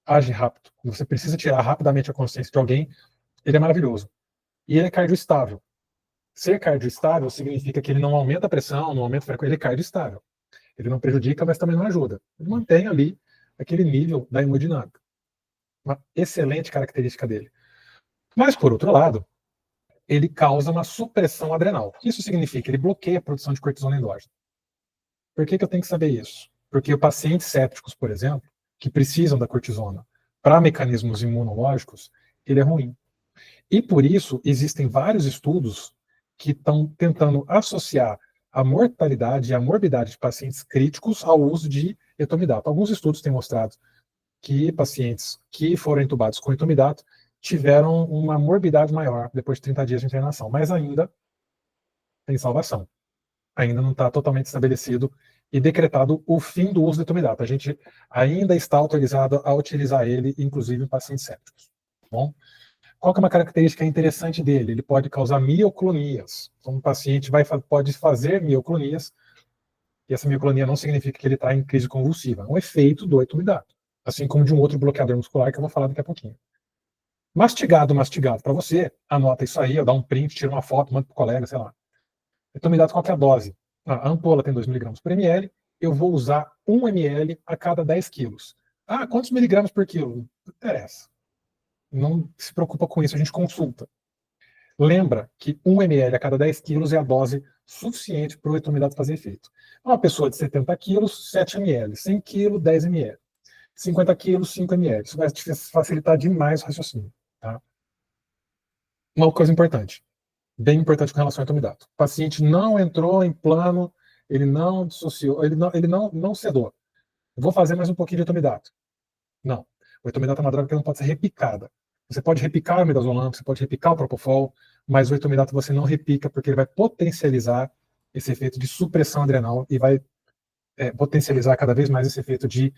A: age rápido. Quando você precisa tirar rapidamente a consciência de alguém, ele é maravilhoso. E ele é cardioestável. Ser cardioestável significa que ele não aumenta a pressão, não aumenta a frequência, ele é cardioestável. Ele não prejudica, mas também não ajuda. Ele mantém ali aquele nível da hemodinâmica. Uma excelente característica dele. Mas, por outro lado, ele causa uma supressão adrenal. Isso significa que ele bloqueia a produção de cortisona endógena. Por que eu tenho que saber isso? Porque pacientes sépticos, por exemplo, que precisam da cortisona para mecanismos imunológicos, ele é ruim. E por isso existem vários estudos que estão tentando associar a mortalidade e a morbidade de pacientes críticos ao uso de etomidato. Alguns estudos têm mostrado que pacientes que foram entubados com etomidato tiveram uma morbidade maior depois de 30 dias de internação, mas ainda tem salvação. Ainda não está totalmente estabelecido e decretado o fim do uso do etomidato. A gente ainda está autorizado a utilizar ele, inclusive em pacientes sépticos. Tá bom? Qual que é uma característica interessante dele? Ele pode causar mioclonias. Então, o paciente pode fazer mioclonias, e essa mioclonia não significa que ele está em crise convulsiva. É um efeito do etomidato, assim como de um outro bloqueador muscular que eu vou falar daqui a pouquinho. Mastigado. Para você, anota isso aí, dá um print, tira uma foto, manda para o colega, sei lá. Etomidato, qual que é a dose? A ampola tem 2 miligramas por ml, eu vou usar 1 ml a cada 10 quilos. Ah, quantos miligramas por quilo? Não interessa. Não se preocupa com isso, a gente consulta. Lembra que 1 ml a cada 10 quilos é a dose suficiente para o etomidato fazer efeito. Uma pessoa de 70 quilos, 7 ml. 100 quilos, 10 ml. 50 quilos, 5 ml. Isso vai te facilitar demais o raciocínio. Tá? Uma coisa importante, bem importante com relação ao etomidato: o paciente não entrou em plano, ele não dissociou, ele não sedou. Eu vou fazer mais um pouquinho de etomidato. Não. O etomidato é uma droga que não pode ser repicada. Você pode repicar o midazolam, você pode repicar o propofol, mas o etomidato você não repica, porque ele vai potencializar esse efeito de supressão adrenal e vai potencializar cada vez mais esse efeito de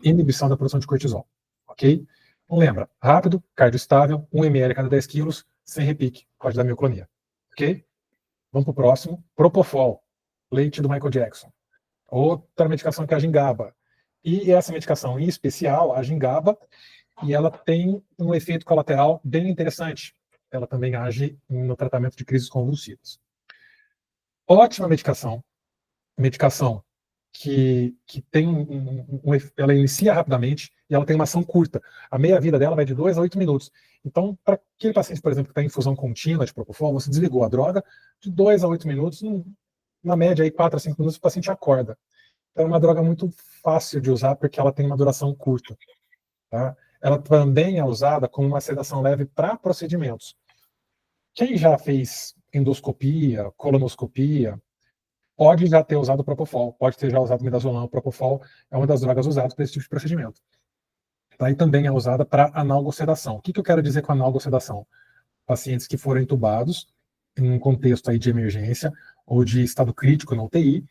A: inibição da produção de cortisol. Ok? Então lembra, rápido, cardioestável, 1 ml a cada 10 quilos, sem repique, pode dar mioclonia. Ok? Vamos para o próximo. Propofol, leite do Michael Jackson. Outra medicação que age em GABA. E essa medicação em especial age em GABA, e ela tem um efeito colateral bem interessante. Ela também age no tratamento de crises convulsivas. Ótima medicação que tem ela inicia rapidamente e ela tem uma ação curta. A meia-vida dela vai de 2 a 8 minutos. Então, para aquele paciente, por exemplo, que está em infusão contínua de propofol, você desligou a droga, de 2 a 8 minutos, na média, aí, 4 a 5 minutos, o paciente acorda. Então, é uma droga muito fácil de usar porque ela tem uma duração curta. Tá? Ela também é usada como uma sedação leve para procedimentos. Quem já fez endoscopia, colonoscopia, pode já ter usado propofol, pode ter já usado midazolam. O propofol é uma das drogas usadas para esse tipo de procedimento. Tá? E também é usada para analgossedação. O que eu quero dizer com analgossedação? Pacientes que foram entubados em um contexto aí de emergência ou de estado crítico na UTI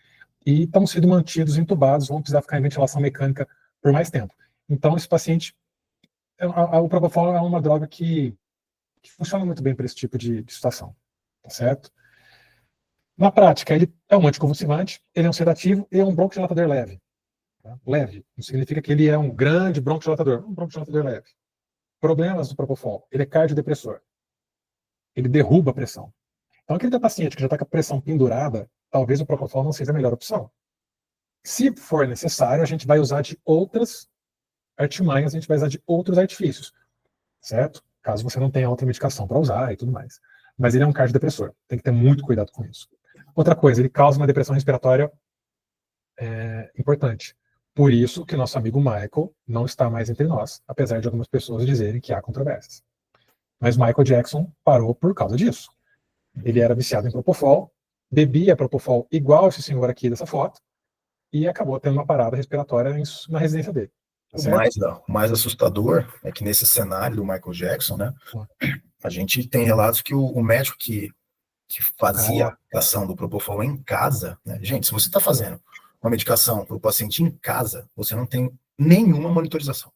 A: e estão sendo mantidos entubados, vão precisar ficar em ventilação mecânica por mais tempo. Então, esse paciente O Propofol é uma droga que funciona muito bem para esse tipo de situação, tá certo? Na prática, ele é um anticonvulsivante, ele é um sedativo e é um broncodilatador leve. Tá? Leve, não significa que ele é um grande broncodilatador, um broncodilatador leve. Problemas do Propofol, ele é cardiodepressor, ele derruba a pressão. Então, aquele paciente que já está com a pressão pendurada, talvez o Propofol não seja a melhor opção. Se for necessário, a gente vai usar de outras artimanhas, a gente vai usar de outros artifícios, certo? Caso você não tenha outra medicação para usar e tudo mais. Mas ele é um cardiodepressor, tem que ter muito cuidado com isso. Outra coisa, ele causa uma depressão respiratória importante. Por isso que nosso amigo Michael não está mais entre nós, apesar de algumas pessoas dizerem que há controvérsias. Mas Michael Jackson parou por causa disso. Ele era viciado em Propofol, bebia Propofol igual esse senhor aqui dessa foto, e acabou tendo uma parada respiratória na residência dele. Tá
B: O mais assustador é que nesse cenário do Michael Jackson, né, a gente tem relatos que o médico que fazia a aplicação do Propofol em casa, né, gente, se você está fazendo uma medicação para o paciente em casa, você não tem nenhuma monitorização.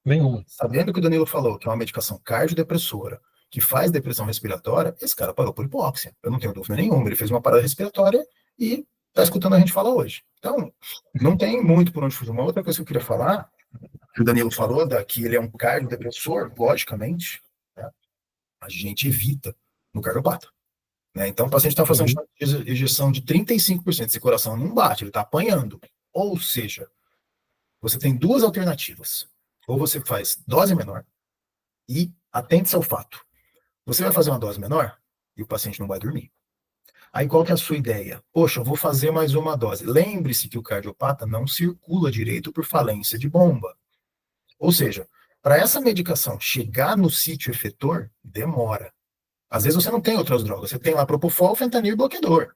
A: Nenhuma.
B: Sabendo que o Danilo falou que é uma medicação cardiodepressora, que faz depressão respiratória, esse cara parou por hipóxia. Eu não tenho dúvida nenhuma. Ele fez uma parada respiratória e está escutando a gente falar hoje. Então, não tem muito por onde fugir. Uma outra coisa que eu queria falar, que o Danilo falou, que ele é um cardiodepressor, logicamente, né, a gente evita no cardiopata. Né? Então, o paciente está fazendo ejeção de 35%, esse coração não bate, ele está apanhando. Ou seja, você tem duas alternativas. Ou você faz dose menor e atente-se ao fato. Você vai fazer uma dose menor e o paciente não vai dormir. Aí qual que é a sua ideia? Poxa, eu vou fazer mais uma dose. Lembre-se que o cardiopata não circula direito por falência de bomba. Ou seja, para essa medicação chegar no sítio efetor, demora. Às vezes você não tem outras drogas. Você tem lá Propofol, fentanil e bloqueador.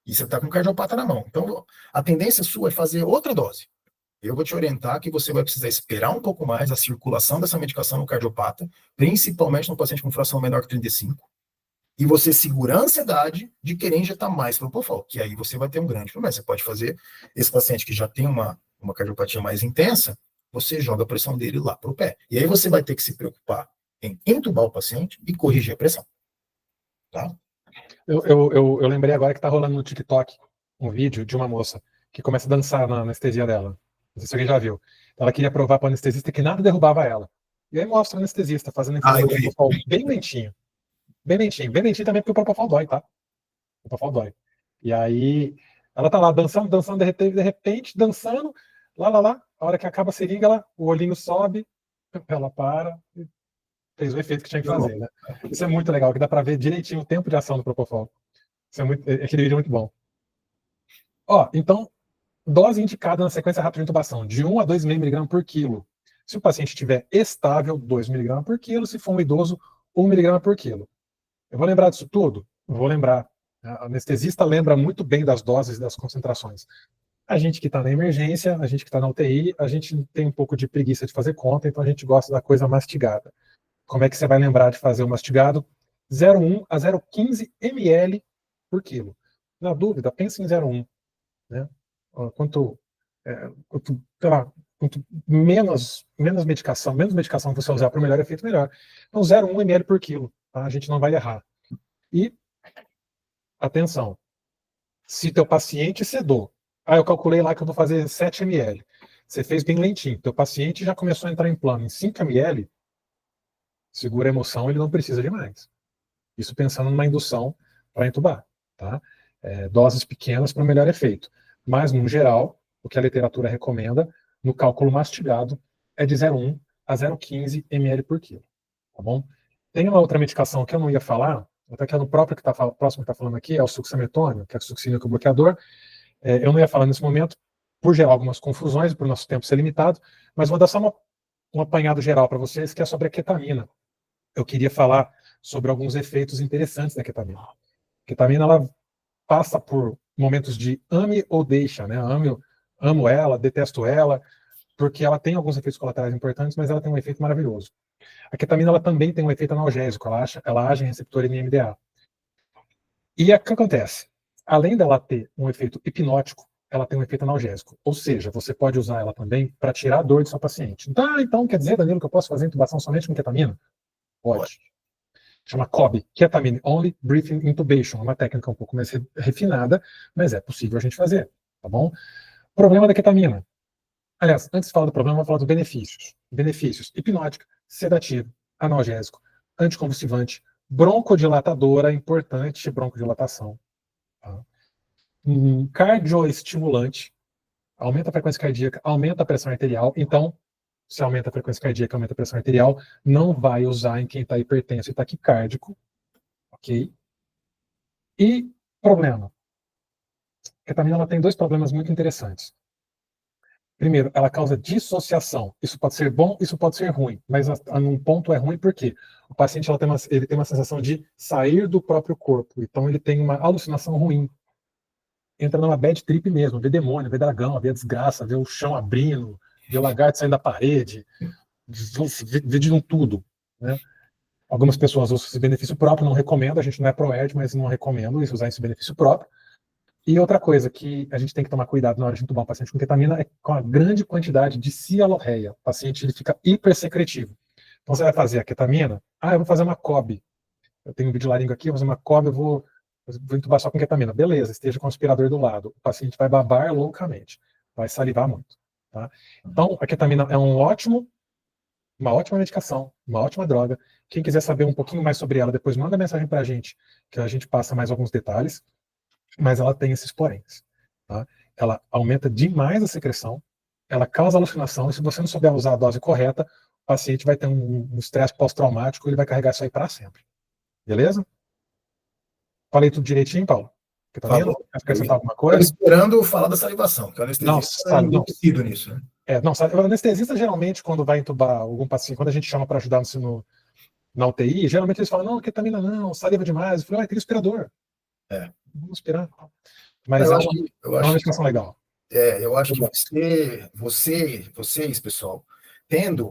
B: E você está com o cardiopata na mão. Então, a tendência sua é fazer outra dose. Eu vou te orientar que você vai precisar esperar um pouco mais a circulação dessa medicação no cardiopata, principalmente no paciente com fração menor que 35, e você segurar a ansiedade de querer injetar mais Propofol, que aí você vai ter um grande problema. Você pode fazer, esse paciente que já tem uma cardiopatia mais intensa, você joga a pressão dele lá para o pé. E aí você vai ter que se preocupar em entubar o paciente e corrigir a pressão. Tá?
A: Eu lembrei agora que está rolando no TikTok um vídeo de uma moça que começa a dançar na anestesia dela. Não sei se alguém já viu. Ela queria provar para o anestesista que nada derrubava ela. E aí mostra o anestesista fazendo infusão de Propofol bem lentinho. Bem lentinho. Bem lentinho também porque o Propofol dói, tá? O Propofol dói. E aí ela tá lá dançando, de repente, dançando, lá. A hora que acaba a seringa, o olhinho sobe, ela para e fez o efeito que tinha que fazer, né? Isso é muito legal, que dá para ver direitinho o tempo de ação do Propofol. Aquele vídeo é muito bom. Ó, então, dose indicada na sequência rápida de intubação, de 1 a 2,5 mg por quilo. Se o paciente estiver estável, 2 mg por quilo. Se for um idoso, 1 mg por quilo. Eu vou lembrar disso tudo? Vou lembrar. A anestesista lembra muito bem das doses e das concentrações. A gente que está na emergência, a gente que está na UTI, a gente tem um pouco de preguiça de fazer conta, então a gente gosta da coisa mastigada. Como é que você vai lembrar de fazer o mastigado? 0,1 a 0,15 ml por quilo. Na dúvida, pense em 0,1. Né? Quanto menos medicação você usar para o melhor efeito, melhor. Então, 0,1 ml por quilo. Tá? A gente não vai errar. E, atenção, se teu paciente sedou, eu calculei lá que eu vou fazer 7 ml. Você fez bem lentinho. Teu paciente já começou a entrar em plano em 5 ml, segura a emoção, ele não precisa de mais. Isso pensando numa indução para entubar. Tá? Doses pequenas para melhor efeito. Mas, no geral, o que a literatura recomenda, no cálculo mastigado, é de 0,1 a 0,15 ml por quilo. Tá bom? Tem uma outra medicação que eu não ia falar, até que é no próprio próximo que está falando aqui, é o succinilmetônio, que é o succinil bloqueador. Eu não ia falar nesse momento, por gerar algumas confusões, por nosso tempo ser limitado, mas vou dar só um apanhado geral para vocês, que é sobre a ketamina. Eu queria falar sobre alguns efeitos interessantes da ketamina. A ketamina, ela passa por momentos de ame ou deixa, né? Amo ela, detesto ela, porque ela tem alguns efeitos colaterais importantes, mas ela tem um efeito maravilhoso. A ketamina, ela também tem um efeito analgésico, ela age em receptor NMDA. E o que acontece? Além dela ter um efeito hipnótico, ela tem um efeito analgésico. Ou seja, você pode usar ela também para tirar a dor do seu paciente. Então quer dizer, Danilo, que eu posso fazer intubação somente com ketamina? Pode. Chama COB, Ketamine Only Breathing Intubation. É uma técnica um pouco mais refinada, mas é possível a gente fazer, tá bom? Problema da ketamina. Aliás, antes de falar do problema, vou falar dos benefícios. Benefícios: hipnótica, sedativo, analgésico, anticonvulsivante, broncodilatadora, importante broncodilatação. Tá? Cardioestimulante, aumenta a frequência cardíaca, aumenta a pressão arterial. Então, se aumenta a frequência cardíaca, aumenta a pressão arterial, não vai usar em quem está hipertenso e taquicárdico, ok? E problema. A ketamina ela tem dois problemas muito interessantes. Primeiro, ela causa dissociação. Isso pode ser bom, isso pode ser ruim, mas num ponto é ruim porque o paciente ele tem uma sensação de sair do próprio corpo. Então ele tem uma alucinação ruim. Entra numa bad trip mesmo, vê demônio, vê dragão, vê a desgraça, vê o chão abrindo, vê o lagarto saindo da parede, vê de um tudo, né? Algumas pessoas usam esse benefício próprio, não recomendo, a gente não é pro-ed, mas não recomendo usar esse benefício próprio. E outra coisa que a gente tem que tomar cuidado na hora de entubar um paciente com ketamina é com a grande quantidade de cialorreia. O paciente ele fica hipersecretivo. Então você vai fazer a ketamina, eu vou fazer uma COB. Eu tenho um vídeo aqui, eu vou fazer uma COB, eu vou entubar só com ketamina. Beleza, esteja com o aspirador do lado. O paciente vai babar loucamente, vai salivar muito. Tá? Então a ketamina é uma ótima medicação, uma ótima droga. Quem quiser saber um pouquinho mais sobre ela, depois manda mensagem para a gente, que a gente passa mais alguns detalhes. Mas ela tem esses poréns. Tá? Ela aumenta demais a secreção, ela causa alucinação, e se você não souber usar a dose correta, o paciente vai ter um estresse pós-traumático, ele vai carregar isso aí para sempre. Beleza? Falei tudo direitinho, Paulo? Ketamina? Quer acrescentar alguma coisa?
B: Estou esperando falar da salivação, que o anestesista é enlouquecido nisso, né?
A: Não, o anestesista, geralmente, quando vai entubar algum paciente, quando a gente chama para ajudar na UTI, geralmente eles falam, não, ketamina não, saliva demais. Eu falei, tem respirador. Vamos esperar. Mas é uma medicação legal.
B: Eu acho que vocês, pessoal, tendo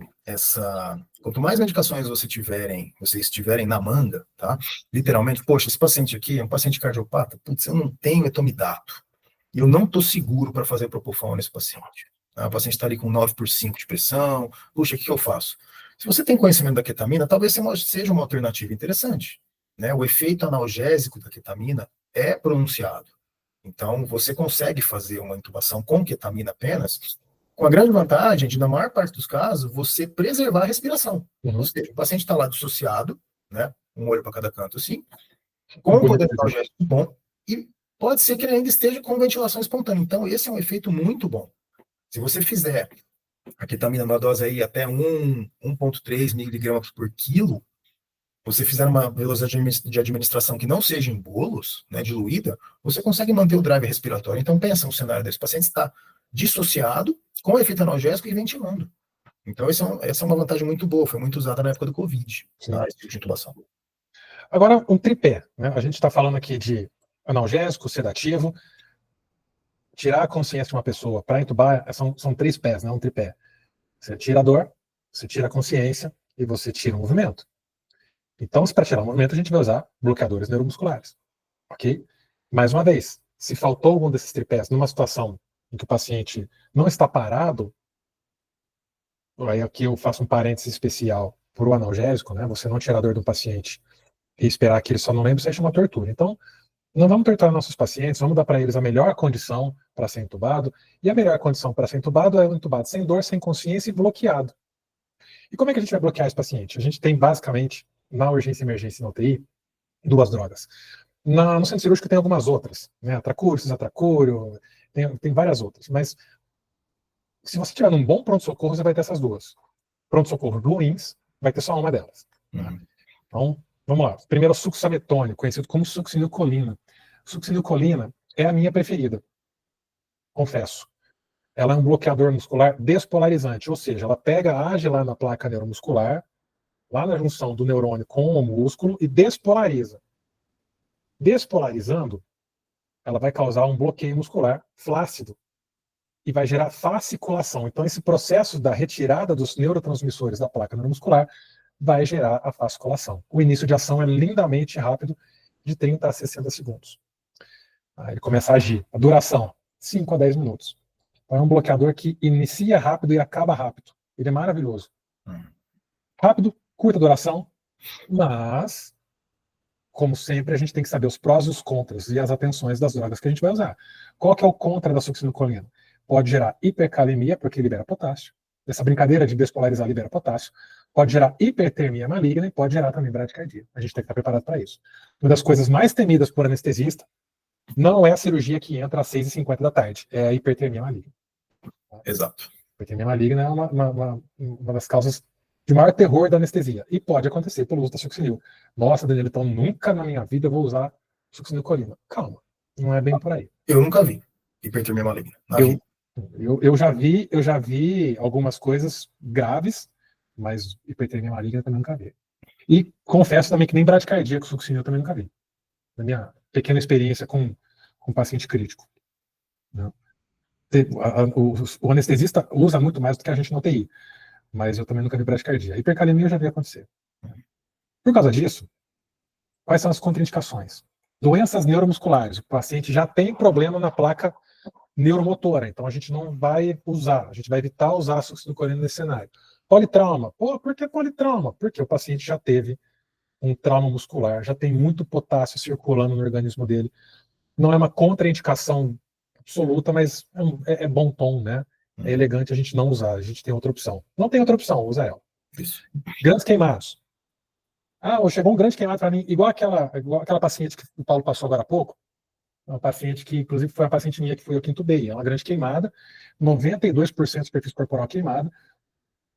B: quanto mais medicações vocês tiverem na manga, tá? Literalmente, poxa, esse paciente aqui é um paciente cardiopata, putz, eu não tenho etomidato. E eu não estou seguro para fazer propofol nesse paciente. O paciente está ali com 9/5 de pressão, puxa, o que eu faço? Se você tem conhecimento da ketamina, talvez seja uma alternativa interessante. Né? O efeito analgésico da ketamina é pronunciado. Então, você consegue fazer uma intubação com ketamina apenas, com a grande vantagem de, na maior parte dos casos, você preservar a respiração. Ou seja, o paciente está lá dissociado, né, um olho para cada canto assim, com um poder analgésico bom, e pode ser que ele ainda esteja com ventilação espontânea. Então, esse é um efeito muito bom. Se você fizer a ketamina numa dose aí até 1,3 miligramas por quilo, você fizer uma velocidade de administração que não seja em bolos, né, diluída, você consegue manter o drive respiratório. Então, pensa um cenário desse. O paciente está dissociado, com efeito analgésico e ventilando. Então, essa é uma vantagem muito boa. Foi muito usada na época do Covid, tá, esse tipo de intubação.
A: Agora, um tripé. Né? A gente está falando aqui de analgésico, sedativo. Tirar a consciência de uma pessoa para entubar são 3 pés, né? Um tripé. Você tira a dor, você tira a consciência e você tira o movimento. Então, para tirar o movimento, a gente vai usar bloqueadores neuromusculares. Ok? Mais uma vez, se faltou algum desses tripés numa situação em que o paciente não está parado, aí aqui eu faço um parênteses especial para o analgésico, né? Você não tirar a dor do paciente e esperar que ele só não lembre, isso é uma tortura. Então, não vamos torturar nossos pacientes, vamos dar para eles a melhor condição para ser entubado, e a melhor condição para ser entubado é o entubado sem dor, sem consciência e bloqueado. E como é que a gente vai bloquear esse paciente? A gente tem basicamente, na urgência e emergência na UTI, 2 drogas. No centro cirúrgico tem algumas outras, né? Atracúrio, cisatracúrio, tem várias outras, mas se você tiver num bom pronto-socorro, você vai ter essas 2. Pronto-socorro ruins, vai ter só uma delas. Então, vamos lá. Primeiro, o succinilcolina, conhecido como succinilcolina. Succinilcolina é a minha preferida, confesso. Ela é um bloqueador muscular despolarizante, ou seja, age lá na placa neuromuscular, lá na junção do neurônio com o músculo e despolariza. Despolarizando, ela vai causar um bloqueio muscular flácido e vai gerar fasciculação. Então, esse processo da retirada dos neurotransmissores da placa neuromuscular vai gerar a fasciculação. O início de ação é lindamente rápido, de 30 a 60 segundos. Ele começa a agir. A duração, 5 a 10 minutos. Então, é um bloqueador que inicia rápido e acaba rápido. Ele é maravilhoso. Rápido, curta duração, mas, como sempre, a gente tem que saber os prós e os contras e as atenções das drogas que a gente vai usar. Qual que é o contra da succinilcolina? Pode gerar hipercalemia, porque libera potássio. Essa brincadeira de despolarizar libera potássio. Pode gerar hipertermia maligna e pode gerar também bradicardia. A gente tem que estar preparado para isso. Uma das coisas mais temidas por anestesista não é a cirurgia que entra às 6h50 da tarde, é a hipertermia maligna.
B: Exato.
A: A hipertermia maligna é uma das causas de maior terror da anestesia. E pode acontecer pelo uso da succinil. Nossa, Danilo, então nunca na minha vida eu vou usar succinilcolina. Calma, não é bem por aí.
B: Eu nunca vi hipertermia maligna.
A: Eu já vi algumas coisas graves, mas hipertermia maligna também nunca vi. E confesso também que nem bradicardia com succinil também nunca vi. Na minha pequena experiência com paciente crítico. Né? O anestesista usa muito mais do que a gente na UTI, mas eu também nunca vi bradicardia. Hipercalemia eu já vi acontecer. Por causa disso, quais são as contraindicações? Doenças neuromusculares. O paciente já tem problema na placa neuromotora, então a gente não vai usar, a gente vai evitar usar a succinilcolina nesse cenário. Politrauma. Por que politrauma? Porque o paciente já teve um trauma muscular, já tem muito potássio circulando no organismo dele. Não é uma contraindicação absoluta, mas é bom tom, né? É elegante a gente não usar, a gente tem outra opção. Não tem outra opção, usa ela.
B: Isso.
A: Grandes queimados. Chegou um grande queimado para mim, igual aquela paciente que o Paulo passou agora há pouco, uma paciente que, inclusive, foi uma paciente minha que foi eu que intubei. É uma grande queimada, 92% de superfície corporal queimada.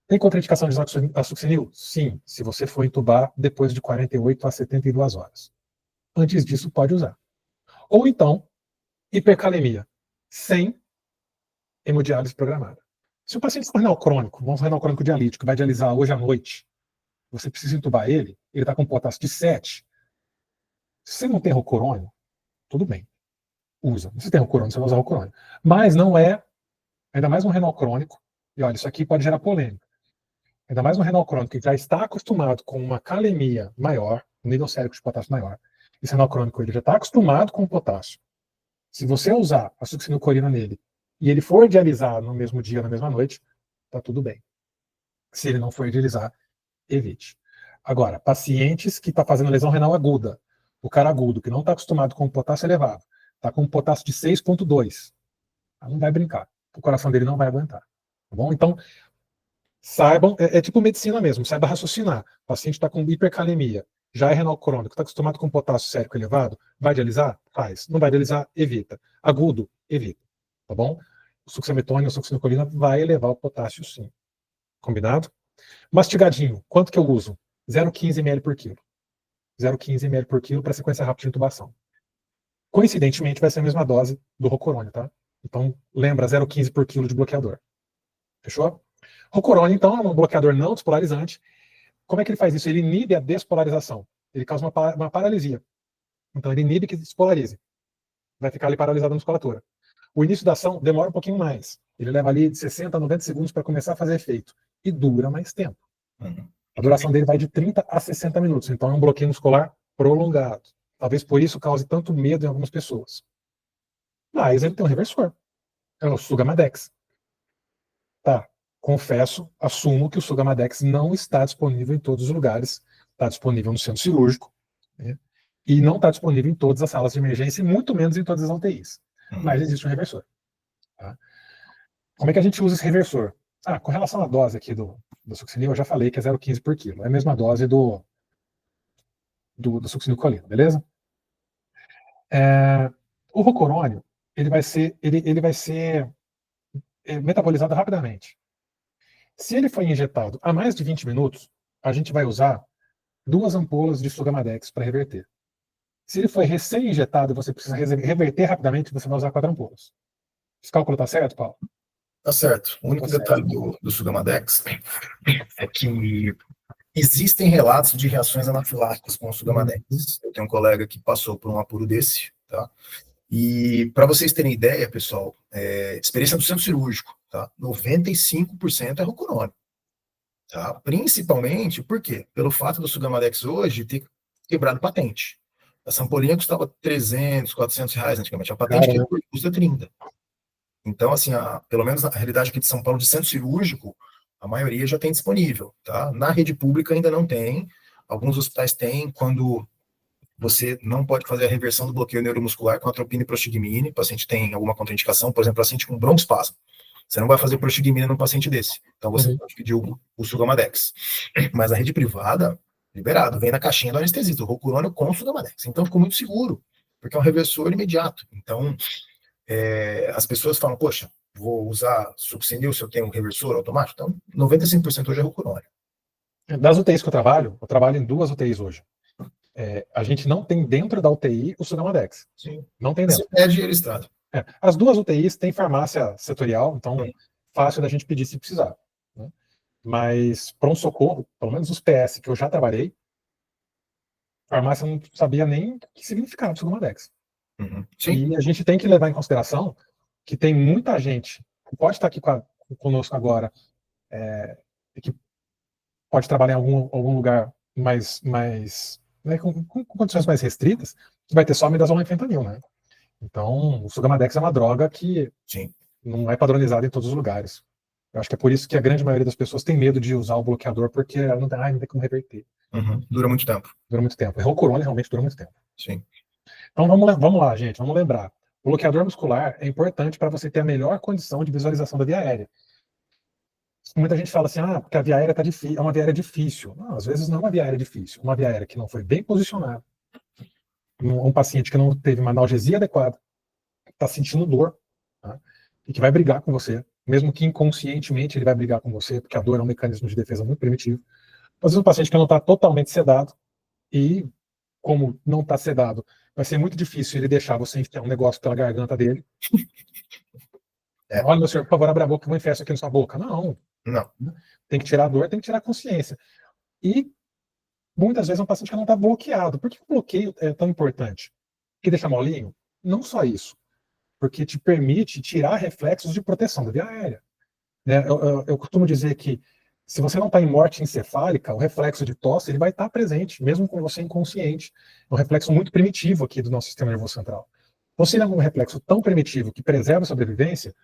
A: Tem contraindicação de usar a succinil? Sim, se você for intubar depois de 48 a 72 horas. Antes disso, pode usar. Ou então, hipercalemia, sem hemodiálise programada. Se o paciente for renal crônico, vamos renal crônico dialítico, vai dialisar hoje à noite, você precisa intubar ele está com potássio de 7. Se você não tem rocorônio, tudo bem, usa. Se você tem rocorônio, você vai usar rocorônio. Mas não é, ainda mais um renal crônico, e olha, isso aqui pode gerar polêmica, ainda mais um renal crônico que já está acostumado com uma calemia maior, um nível sérico de potássio maior, esse renal crônico ele já está acostumado com o potássio. Se você usar a succinilcolina nele e ele for dialisar no mesmo dia, na mesma noite, tá tudo bem. Se ele não for dialisar, evite. Agora, pacientes que estão fazendo lesão renal aguda, o cara agudo, que não está acostumado com potássio elevado, está com potássio de 6,2, não vai brincar. O coração dele não vai aguentar. Tá bom? Então, saibam, é tipo medicina mesmo, saiba raciocinar. O paciente está com hipercalemia, já é renal crônico, está acostumado com potássio sérico elevado, vai dialisar? Faz. Não vai dialisar? Evita. Agudo? Evita. Tá bom? O succinilcolina, a succinilcolina vai elevar o potássio sim. Combinado? Mastigadinho, quanto que eu uso? 0,15 ml por quilo. 0,15 ml por quilo para sequência rápida de intubação. Coincidentemente, vai ser a mesma dose do rocorônio, tá? Então, lembra, 0,15 por quilo de bloqueador. Fechou? Rocorônio, então, é um bloqueador não despolarizante. Como é que ele faz isso? Ele inibe a despolarização. Ele causa uma paralisia. Então, ele inibe que despolarize. Vai ficar ali paralisado a musculatura. O início da ação demora um pouquinho mais. Ele leva ali de 60 a 90 segundos para começar a fazer efeito. E dura mais tempo. A duração dele vai de 30 a 60 minutos. Então, é um bloqueio muscular prolongado. Talvez por isso cause tanto medo em algumas pessoas. Mas ele tem um reversor. É o Sugamadex. Tá. Confesso, assumo que o Sugamadex não está disponível em todos os lugares. Está disponível no centro cirúrgico, né? E não está disponível em todas as salas de emergência, e muito menos em todas as UTIs. Mas existe um reversor. Tá? Como é que a gente usa esse reversor? Com relação à dose aqui do succinil, eu já falei que é 0,15 por quilo. É a mesma dose do succinilcolina, beleza? O rocorônio, ele vai ser metabolizado rapidamente. Se ele for injetado a mais de 20 minutos, a gente vai usar 2 ampolas de Sugamadex para reverter. Se ele foi recém-injetado e você precisa reverter rapidamente, você vai usar 4 ampolas. Esse cálculo está certo, Paulo?
B: Tá certo. O único detalhe do Sugamadex é que existem relatos de reações anafiláticas com o Sugamadex. Eu tenho um colega que passou por um apuro desse, tá? E para vocês terem ideia, pessoal, experiência do centro cirúrgico, tá? 95% é rocorônio. Tá? Principalmente, por quê? Pelo fato do Sugamadex hoje ter quebrado patente. Essa ampolinha custava 300, 400 reais antigamente. A patente que custa 30. Então, assim, pelo menos a realidade aqui de São Paulo, de centro cirúrgico, a maioria já tem disponível, tá? Na rede pública ainda não tem. Alguns hospitais têm, quando você não pode fazer a reversão do bloqueio neuromuscular com atropina e prostigmine, o paciente tem alguma contraindicação, por exemplo, paciente com broncoespasmo. Você não vai fazer prostigmina num paciente desse. Então você pode pedir o Sugamadex. Mas a rede privada, liberado, vem na caixinha do anestesista, o Rocurônio com o Sugamadex. Então ficou muito seguro, porque é um reversor imediato. Então, as pessoas falam, poxa, vou usar succinil se eu tenho um reversor automático? Então, 95% hoje é Rocurônio.
A: Das UTIs que eu trabalho em 2 UTIs hoje. A gente não tem dentro da UTI o Sugamadex.
B: Sim.
A: Não tem dentro.
B: Você pede, ele estrada.
A: As 2 UTIs têm farmácia setorial, então fácil da gente pedir se precisar. Né? Mas pronto-socorro, pelo menos os PS que eu já trabalhei, a farmácia não sabia nem o que significava o Sugamadex. E a gente tem que levar em consideração que tem muita gente que pode estar aqui conosco agora, e que pode trabalhar em algum lugar mais né, com condições mais restritas, que vai ter só amidazolam e fentanil, né? Então, o Sugamadex é uma droga que não é padronizada em todos os lugares. Eu acho que é por isso que a grande maioria das pessoas tem medo de usar o bloqueador, porque não tem como reverter.
B: Dura muito tempo.
A: Dura muito tempo. O Rocurônio realmente dura muito tempo.
B: Sim.
A: Então vamos lá, gente, vamos lembrar. O bloqueador muscular é importante para você ter a melhor condição de visualização da via aérea. Muita gente fala assim, porque a via aérea é uma via aérea difícil. Não, às vezes não é uma via aérea difícil. Uma via aérea que não foi bem posicionada. Um paciente que não teve uma analgesia adequada, está sentindo dor, tá? E que vai brigar com você, mesmo que inconscientemente ele vai brigar com você, porque a dor é um mecanismo de defesa muito primitivo. Às vezes um paciente que não está totalmente sedado, e como não está sedado, vai ser muito difícil ele deixar você enfiar um negócio pela garganta dele. Olha, meu senhor, por favor, abre a boca, eu vou enfiar isso aqui na sua boca. Não. Tem que tirar a dor, tem que tirar a consciência. E muitas vezes é um paciente que não está bloqueado. Por que o bloqueio é tão importante? Porque deixa molinho? Não só isso. Porque te permite tirar reflexos de proteção da via aérea. Eu costumo dizer que se você não está em morte encefálica, o reflexo de tosse ele vai estar presente, mesmo com você inconsciente. É um reflexo muito primitivo aqui do nosso sistema nervoso central. Então, se ele é um reflexo tão primitivo que preserva a sobrevivência,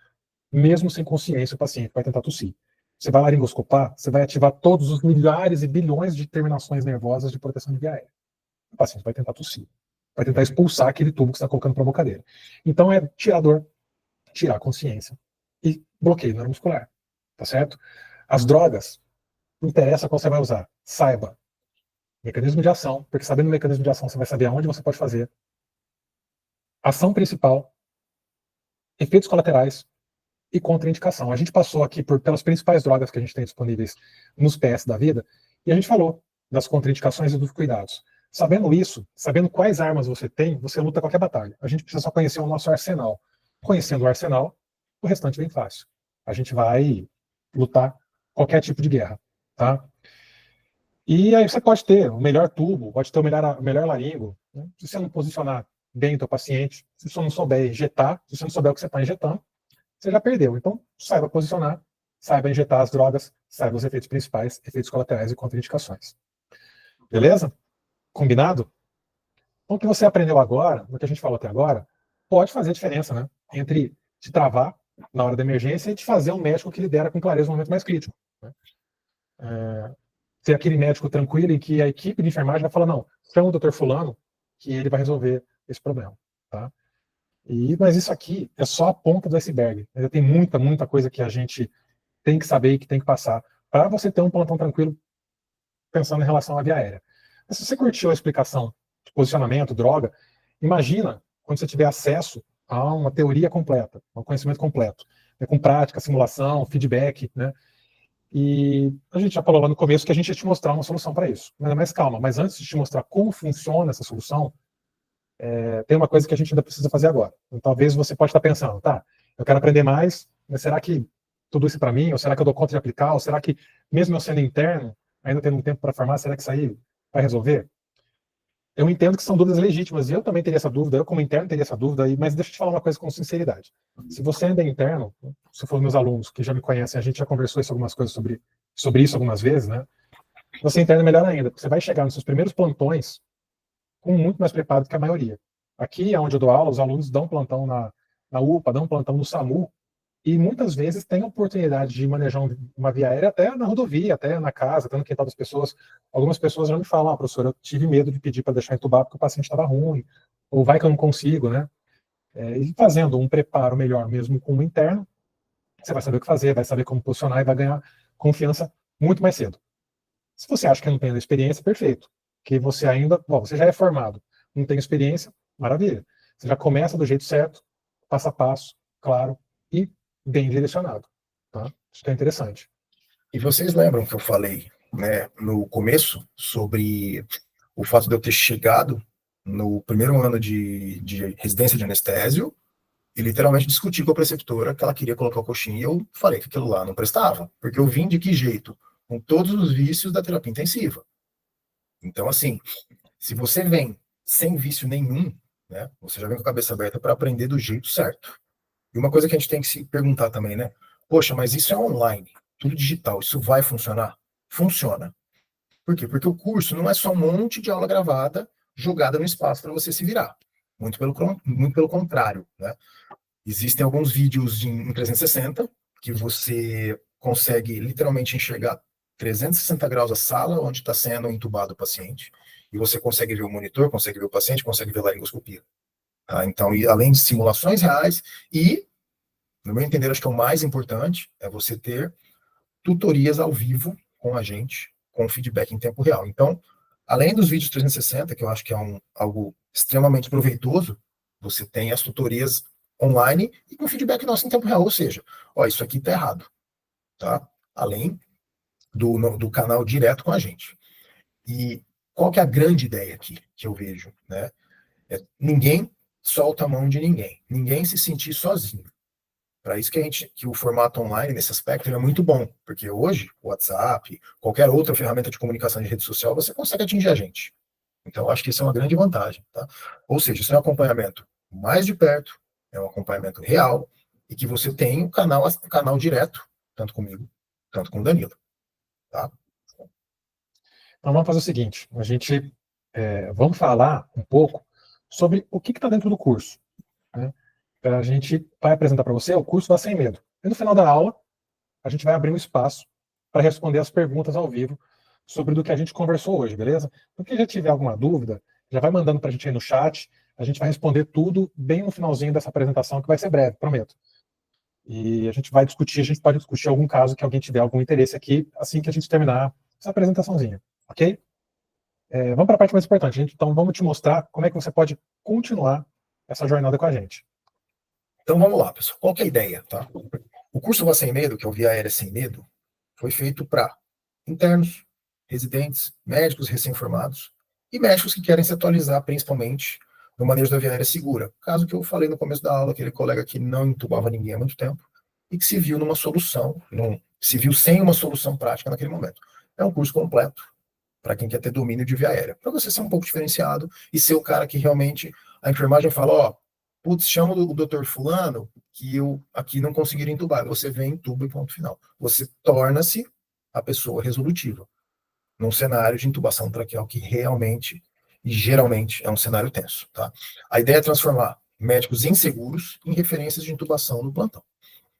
A: mesmo sem consciência, o paciente vai tentar tossir. Você vai laringoscopar, você vai ativar todos os milhares e bilhões de terminações nervosas de proteção de via aérea. O paciente vai tentar tossir. Vai tentar expulsar aquele tubo que você está colocando para a boca dele. Então é tirar a dor, tirar a consciência e bloqueio neuromuscular. Tá certo? As drogas, não interessa qual você vai usar. Saiba. Mecanismo de ação, porque sabendo o mecanismo de ação, você vai saber aonde você pode fazer. Ação principal, efeitos colaterais e contraindicação. A gente passou aqui pelas principais drogas que a gente tem disponíveis nos PS da vida, e a gente falou das contraindicações e dos cuidados. Sabendo isso, sabendo quais armas você tem, você luta qualquer batalha. A gente precisa só conhecer o nosso arsenal. Conhecendo o arsenal, o restante vem fácil. A gente vai lutar qualquer tipo de guerra, tá? E aí você pode ter o melhor tubo, pode ter o melhor laringo, né? Se você não posicionar bem o teu paciente, se você não souber injetar, se você não souber o que você está injetando, você já perdeu. Então, saiba posicionar, saiba injetar as drogas, saiba os efeitos principais, efeitos colaterais e contraindicações. Beleza? Combinado? Então, o que você aprendeu agora, o que a gente falou até agora, pode fazer diferença, né? Entre te travar na hora da emergência e te fazer um médico que lidera com clareza no momento mais crítico. Né? Ser aquele médico tranquilo em que a equipe de enfermagem vai falar, não, chama o doutor fulano que ele vai resolver esse problema. Tá? Mas isso aqui é só a ponta do iceberg. Ainda tem muita coisa que a gente tem que saber e que tem que passar para você ter um plantão tranquilo pensando em relação à via aérea. Mas se você curtiu a explicação de posicionamento, droga, imagina quando você tiver acesso a uma teoria completa, a um conhecimento completo, né, com prática, simulação, feedback, né? E a gente já falou lá no começo que a gente ia te mostrar uma solução para isso. Mas calma, mas antes de te mostrar como funciona essa solução, tem uma coisa que a gente ainda precisa fazer agora. Então, talvez você pode estar pensando, tá, eu quero aprender mais, mas será que tudo isso é para mim? Ou será que eu dou conta de aplicar? Ou será que, mesmo eu sendo interno, ainda tendo um tempo para formar, será que isso aí vai resolver? Eu entendo que são dúvidas legítimas, e eu também teria essa dúvida, eu como interno teria essa dúvida, mas deixa eu te falar uma coisa com sinceridade. Se você ainda é interno, se for meus alunos que já me conhecem, a gente já conversou algumas coisas sobre isso algumas vezes, né? Você é interno é melhor ainda, porque você vai chegar nos seus primeiros plantões com muito mais preparo do que a maioria. Aqui, onde eu dou aula, os alunos dão plantão na UPA, dão plantão no SAMU, e muitas vezes tem a oportunidade de manejar uma via aérea até na rodovia, até na casa, até no quintal das pessoas. Algumas pessoas já me falam, professor, eu tive medo de pedir para deixar entubar porque o paciente estava ruim, ou vai que eu não consigo, né? E fazendo um preparo melhor mesmo com o interno, você vai saber o que fazer, vai saber como posicionar e vai ganhar confiança muito mais cedo. Se você acha que não tem a experiência, perfeito. Que você ainda, bom, você já é formado, não tem experiência, maravilha. Você já começa do jeito certo, passo a passo, claro, e bem direcionado. Tá? Isso que é interessante.
B: E vocês lembram que eu falei, né, no começo sobre o fato de eu ter chegado no primeiro ano de residência de anestésio e literalmente discuti com a preceptora que ela queria colocar o coxinha e eu falei que aquilo lá não prestava, porque eu vim de que jeito? Com todos os vícios da terapia intensiva. Então, assim, se você vem sem vício nenhum, né, você já vem com a cabeça aberta para aprender do jeito certo. E uma coisa que a gente tem que se perguntar também, né? Poxa, mas isso é online, tudo digital, isso vai funcionar? Funciona. Por quê? Porque o curso não é só um monte de aula gravada jogada no espaço para você se virar. Muito pelo contrário, né? Existem alguns vídeos em 360 que você consegue literalmente enxergar 360 graus a sala onde está sendo entubado o paciente e você consegue ver o monitor, consegue ver o paciente, consegue ver a laringoscopia. Tá? Então, e além de simulações reais e, no meu entender, acho que é o mais importante é você ter tutorias ao vivo com a gente, com feedback em tempo real. Então, além dos vídeos 360, que eu acho que é algo extremamente proveitoso, você tem as tutorias online e com feedback nosso em tempo real, ou seja, ó, isso aqui tá errado, tá? Além do canal direto com a gente. E qual que é a grande ideia aqui que eu vejo, né? Ninguém solta a mão de ninguém, ninguém se sentir sozinho. Para isso que o formato online, nesse aspecto, é muito bom, porque hoje, o WhatsApp, qualquer outra ferramenta de comunicação de rede social, você consegue atingir a gente. Então, acho que isso é uma grande vantagem. Tá? Ou seja, isso é um acompanhamento mais de perto, é um acompanhamento real, e que você tem um canal direto, tanto comigo, tanto com o Danilo. Tá?
A: Então vamos fazer o seguinte, vamos falar um pouco sobre o que está dentro do curso. Né? A gente vai apresentar para você o curso Vá Sem Medo. E no final da aula, a gente vai abrir um espaço para responder as perguntas ao vivo sobre do que a gente conversou hoje, beleza? Então, quem já tiver alguma dúvida, já vai mandando para a gente aí no chat. A gente vai responder tudo bem no finalzinho dessa apresentação, que vai ser breve, prometo. E a gente pode discutir algum caso que alguém tiver algum interesse aqui, assim que a gente terminar essa apresentaçãozinha, ok? Vamos para a parte mais importante. Então, vamos te mostrar como é que você pode continuar essa jornada com a gente.
B: Então, vamos lá, pessoal. Qual que é a ideia? Tá? O curso Vá Sem Medo, que é o Via Aérea Sem Medo, foi feito para internos, residentes, médicos recém-formados e médicos que querem se atualizar, principalmente no manejo da via aérea segura. Caso que eu falei no começo da aula, aquele colega que não entubava ninguém há muito tempo e que se viu numa solução, se viu sem uma solução prática naquele momento. É um curso completo para quem quer ter domínio de via aérea, para você ser um pouco diferenciado e ser o cara que realmente a enfermagem fala, ó, putz, chama o doutor fulano que eu aqui não conseguiria entubar. Você vem, entuba e ponto final. Você torna-se a pessoa resolutiva num cenário de intubação traqueal que realmente e geralmente é um cenário tenso. Tá? A ideia é transformar médicos inseguros em referências de intubação no plantão.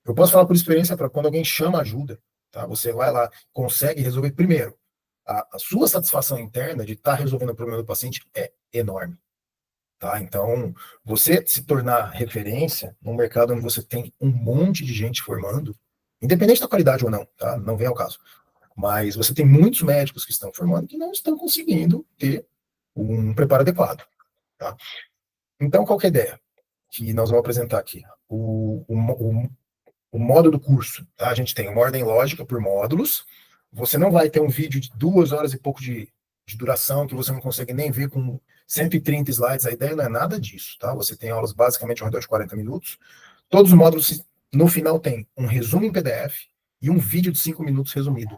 B: Eu posso falar por experiência para quando alguém chama ajuda, tá? Você vai lá, consegue resolver primeiro. A sua satisfação interna de estar resolvendo o problema do paciente é enorme. Tá? Então, você se tornar referência num mercado onde você tem um monte de gente formando, independente da qualidade ou não, tá? Não vem ao caso. Mas você tem muitos médicos que estão formando que não estão conseguindo ter um preparo adequado. Tá? Então, qual que é a ideia que nós vamos apresentar aqui? O modo do curso. Tá? A gente tem uma ordem lógica por módulos. Você não vai ter um vídeo de 2 horas e pouco de duração que você não consegue nem ver com 130 slides. A ideia não é nada disso. Tá? Você tem aulas basicamente ao redor de 40 minutos. Todos os módulos, no final, tem um resumo em PDF e um vídeo de 5 minutos resumido,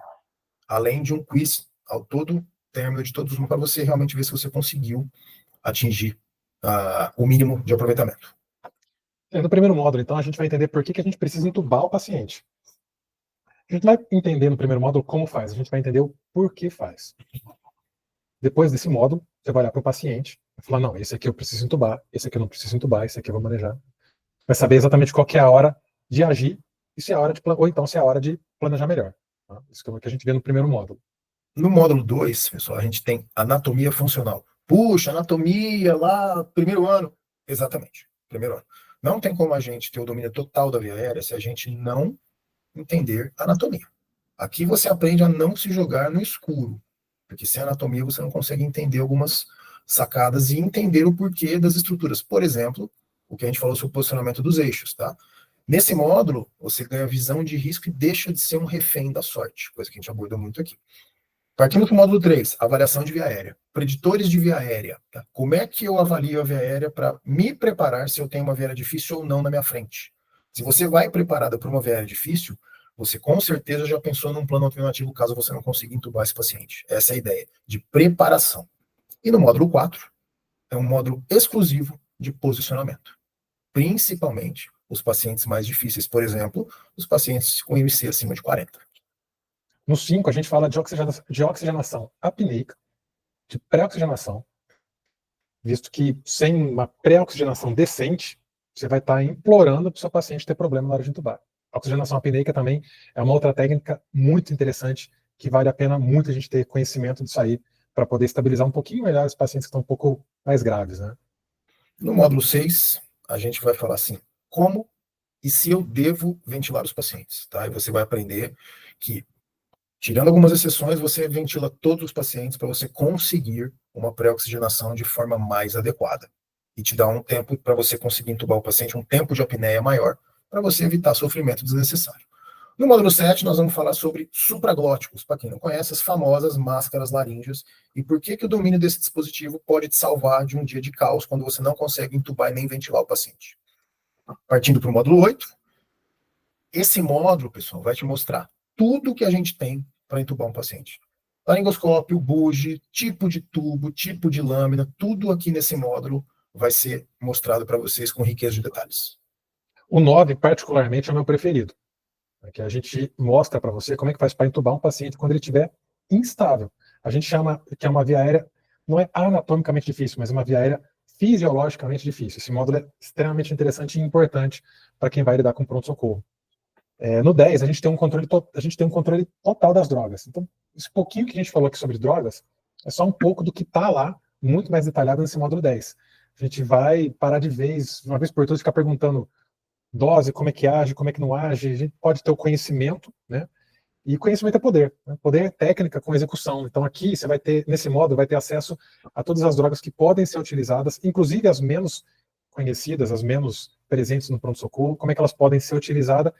B: além de um quiz ao todo término de todos os para você realmente ver se você conseguiu atingir o mínimo de aproveitamento.
A: No primeiro módulo, então, a gente vai entender por que a gente precisa entubar o paciente. A gente vai entender no primeiro módulo como faz, a gente vai entender o porquê faz. Depois desse módulo, você vai olhar para o paciente e falar, não, esse aqui eu preciso entubar, esse aqui eu não preciso entubar, esse aqui eu vou manejar. Vai saber exatamente qual que é a hora de agir e se é a hora de, ou então se é a hora de planejar melhor. Tá? Isso que é o que a gente vê no primeiro módulo.
B: No módulo 2, pessoal, a gente tem anatomia funcional. Puxa, anatomia lá, primeiro ano. Exatamente, primeiro ano. Não tem como a gente ter o domínio total da via aérea se a gente não entender anatomia. Aqui você aprende a não se jogar no escuro, porque sem anatomia você não consegue entender algumas sacadas e entender o porquê das estruturas. Por exemplo, o que a gente falou sobre o posicionamento dos eixos, tá? Nesse módulo, você ganha visão de risco e deixa de ser um refém da sorte, coisa que a gente abordou muito aqui. Partindo para o módulo 3, avaliação de via aérea. Preditores de via aérea. Tá? Como é que eu avalio a via aérea para me preparar se eu tenho uma via aérea difícil ou não na minha frente? Se você vai preparada para uma via aérea difícil, você com certeza já pensou num plano alternativo caso você não consiga entubar esse paciente. Essa é a ideia de preparação. E no módulo 4, é um módulo exclusivo de posicionamento. Principalmente os pacientes mais difíceis, por exemplo, os pacientes com IMC acima de 40.
A: No 5, a gente fala de oxigenação apneica, de pré-oxigenação, visto que sem uma pré-oxigenação decente, você vai estar implorando para o seu paciente ter problema na hora de entubar. A oxigenação apneica também é uma outra técnica muito interessante, que vale a pena muito a gente ter conhecimento disso aí, para poder estabilizar um pouquinho melhor os pacientes que estão um pouco mais graves, né?
B: No módulo 6, a gente vai falar assim, como e se eu devo ventilar os pacientes, tá? E você vai aprender que, tirando algumas exceções, você ventila todos os pacientes para você conseguir uma pré-oxigenação de forma mais adequada. E te dá um tempo para você conseguir entubar o paciente, um tempo de apneia maior, para você evitar sofrimento desnecessário. No módulo 7, nós vamos falar sobre supraglóticos, para quem não conhece, as famosas máscaras laríngeas, e por que o domínio desse dispositivo pode te salvar de um dia de caos quando você não consegue entubar e nem ventilar o paciente. Partindo para o módulo 8, esse módulo, pessoal, vai te mostrar tudo que a gente tem para entubar um paciente. Laringoscópio, buge, tipo de tubo, tipo de lâmina, tudo aqui nesse módulo vai ser mostrado para vocês com riqueza de detalhes.
A: O 9, particularmente, é o meu preferido, que a gente mostra para você como é que faz para entubar um paciente quando ele estiver instável. A gente chama que é uma via aérea, não é anatomicamente difícil, mas é uma via aérea fisiologicamente difícil. Esse módulo é extremamente interessante e importante para quem vai lidar com pronto-socorro. No 10, a gente tem um controle total das drogas. Então, esse pouquinho que a gente falou aqui sobre drogas é só um pouco do que está lá, muito mais detalhado nesse módulo 10. A gente vai parar de vez, uma vez por todas, ficar perguntando dose, como é que age, como é que não age. A gente pode ter o conhecimento, né? E conhecimento é poder. Né? Poder é técnica com execução. Então, aqui você vai ter, nesse módulo, vai ter acesso a todas as drogas que podem ser utilizadas, inclusive as menos conhecidas, as menos presentes no pronto-socorro, como é que elas podem ser utilizadas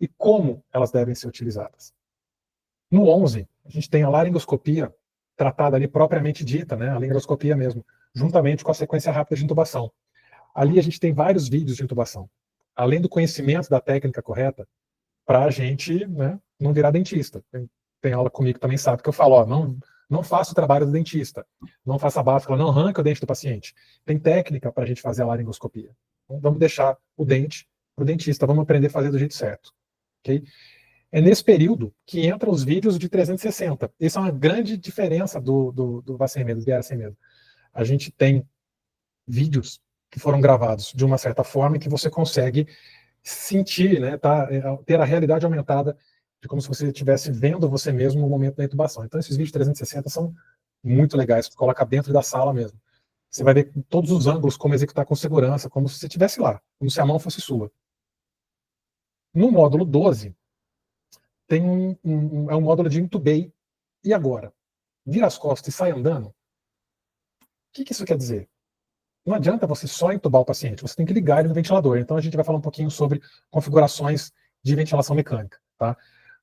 A: e como elas devem ser utilizadas. No 11, a gente tem a laringoscopia tratada ali propriamente dita, né, a laringoscopia mesmo, juntamente com a sequência rápida de intubação. Ali a gente tem vários vídeos de intubação. Além do conhecimento da técnica correta, para a gente, né, não virar dentista. Tem aula comigo que também sabe que eu falo, ó, não faça o trabalho do dentista, não faça a báscula, não arranque o dente do paciente. Tem técnica para a gente fazer a laringoscopia. Então, vamos deixar o dente para o dentista, vamos aprender a fazer do jeito certo. Okay? É nesse período que entram os vídeos de 360. Isso é uma grande diferença do Vá Sem Medo, do Viária Sem Medo. A gente tem vídeos que foram gravados de uma certa forma e que você consegue sentir, né, ter a realidade aumentada de como se você estivesse vendo você mesmo no momento da intubação. Então, esses vídeos 360 são muito legais. Você coloca dentro da sala mesmo. Você vai ver todos os ângulos, como executar com segurança, como se você estivesse lá, como se a mão fosse sua. No módulo 12, tem é um módulo de intubei. E agora? Vira as costas e sai andando? O que isso quer dizer? Não adianta você só entubar o paciente, você tem que ligar ele no ventilador. Então a gente vai falar um pouquinho sobre configurações de ventilação mecânica. Tá?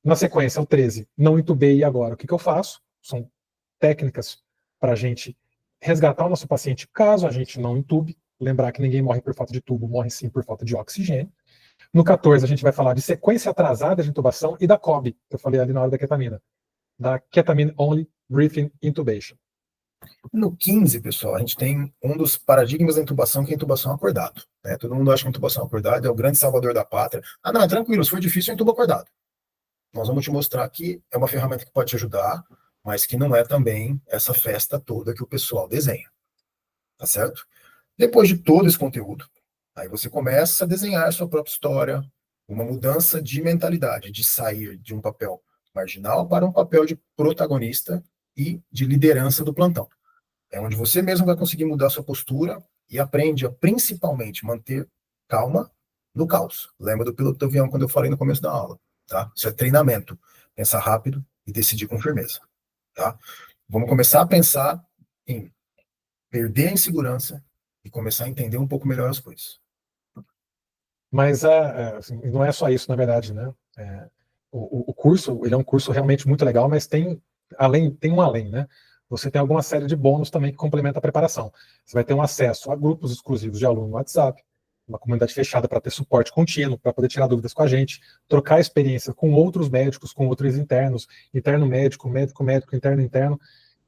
A: Na sequência, o 13, não entubei e agora? O que eu faço? São técnicas para a gente resgatar o nosso paciente caso a gente não entube. Lembrar que ninguém morre por falta de tubo, morre sim por falta de oxigênio. No 14, a gente vai falar de sequência atrasada de intubação e da COB, que eu falei ali na hora da ketamina. Da Ketamine Only Briefing Intubation.
B: No 15, pessoal, a gente tem um dos paradigmas da intubação, que é a intubação acordado. Né? Todo mundo acha que a intubação acordada é o grande salvador da pátria. Ah, não, tranquilo, se for difícil, eu intubo acordado. Nós vamos te mostrar que é uma ferramenta que pode te ajudar, mas que não é também essa festa toda que o pessoal desenha. Tá certo? Depois de todo esse conteúdo, aí você começa a desenhar a sua própria história, uma mudança de mentalidade, de sair de um papel marginal para um papel de protagonista e de liderança do plantão. É onde você mesmo vai conseguir mudar sua postura e aprende a, principalmente, manter calma no caos. Lembra do piloto do avião quando eu falei no começo da aula, tá? Isso é treinamento. Pensar rápido e decidir com firmeza, tá? Vamos começar a pensar em perder a insegurança e começar a entender um pouco melhor as coisas.
A: Mas assim, não é só isso, na verdade, né? O curso, ele é um curso realmente muito legal, mas tem um além, né? Você tem alguma série de bônus também que complementa a preparação. Você vai ter um acesso a grupos exclusivos de aluno no WhatsApp, uma comunidade fechada para ter suporte contínuo, para poder tirar dúvidas com a gente, trocar experiência com outros médicos, com outros internos, interno médico, médico médico, interno interno,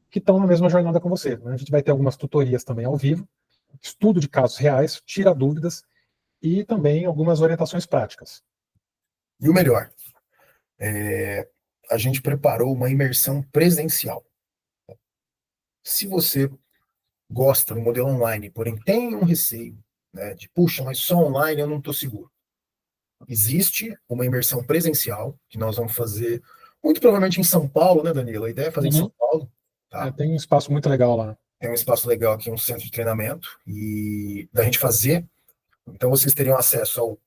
A: que estão na mesma jornada com você, né? A gente vai ter algumas tutorias também ao vivo, estudo de casos reais, tira dúvidas e também algumas orientações práticas.
B: E o melhor, a gente preparou uma imersão presencial. Se você gosta do modelo online, porém tem um receio, né, de, puxa, mas só online eu não estou seguro. Existe uma imersão presencial que nós vamos fazer, muito provavelmente em São Paulo, né, Danilo? A ideia é fazer em São Paulo, tá?
A: Tem um espaço muito legal lá.
B: Tem um espaço legal aqui, um centro de treinamento, e da gente fazer. Então, vocês teriam acesso ao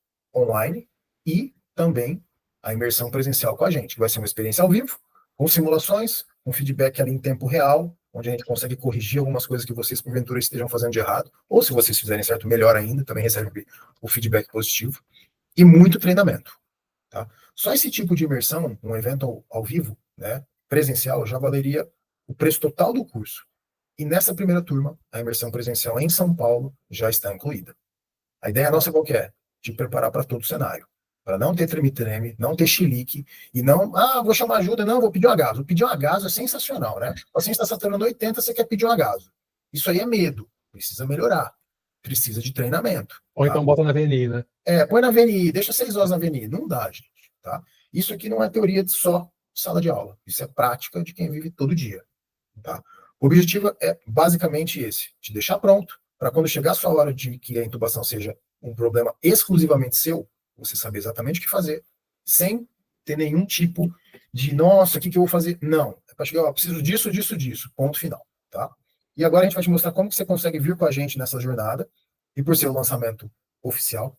B: online e também a imersão presencial com a gente, que vai ser uma experiência ao vivo, com simulações, com feedback ali em tempo real, onde a gente consegue corrigir algumas coisas que vocês, porventura, estejam fazendo de errado, ou se vocês fizerem certo, melhor ainda, também recebe o feedback positivo, e muito treinamento. Tá? Só esse tipo de imersão, um evento ao vivo, né, presencial, já valeria o preço total do curso. E nessa primeira turma, a imersão presencial em São Paulo já está incluída. A ideia nossa qual que é? De preparar para todo o cenário. Para não ter treme-treme, não ter chilique, e não, vou chamar ajuda, não, vou pedir um agaso. O pedir um agaso é sensacional, né? O paciente está saturando 80, você quer pedir um agaso. Isso aí é medo. Precisa melhorar. Precisa de treinamento.
A: Ou então bota na VNI, né?
B: Põe na VNI, deixa 6 horas na VNI. Não dá, gente. Tá? Isso aqui não é teoria de só sala de aula. Isso é prática de quem vive todo dia. Tá? O objetivo é basicamente esse: te deixar pronto, para quando chegar a sua hora de que a intubação seja um problema exclusivamente seu, você saber exatamente o que fazer, sem ter nenhum tipo de, nossa, o que eu vou fazer? Não. É para chegar, preciso disso, disso, disso. Ponto final. Tá? E agora a gente vai te mostrar como que você consegue vir com a gente nessa jornada, e por ser o lançamento oficial,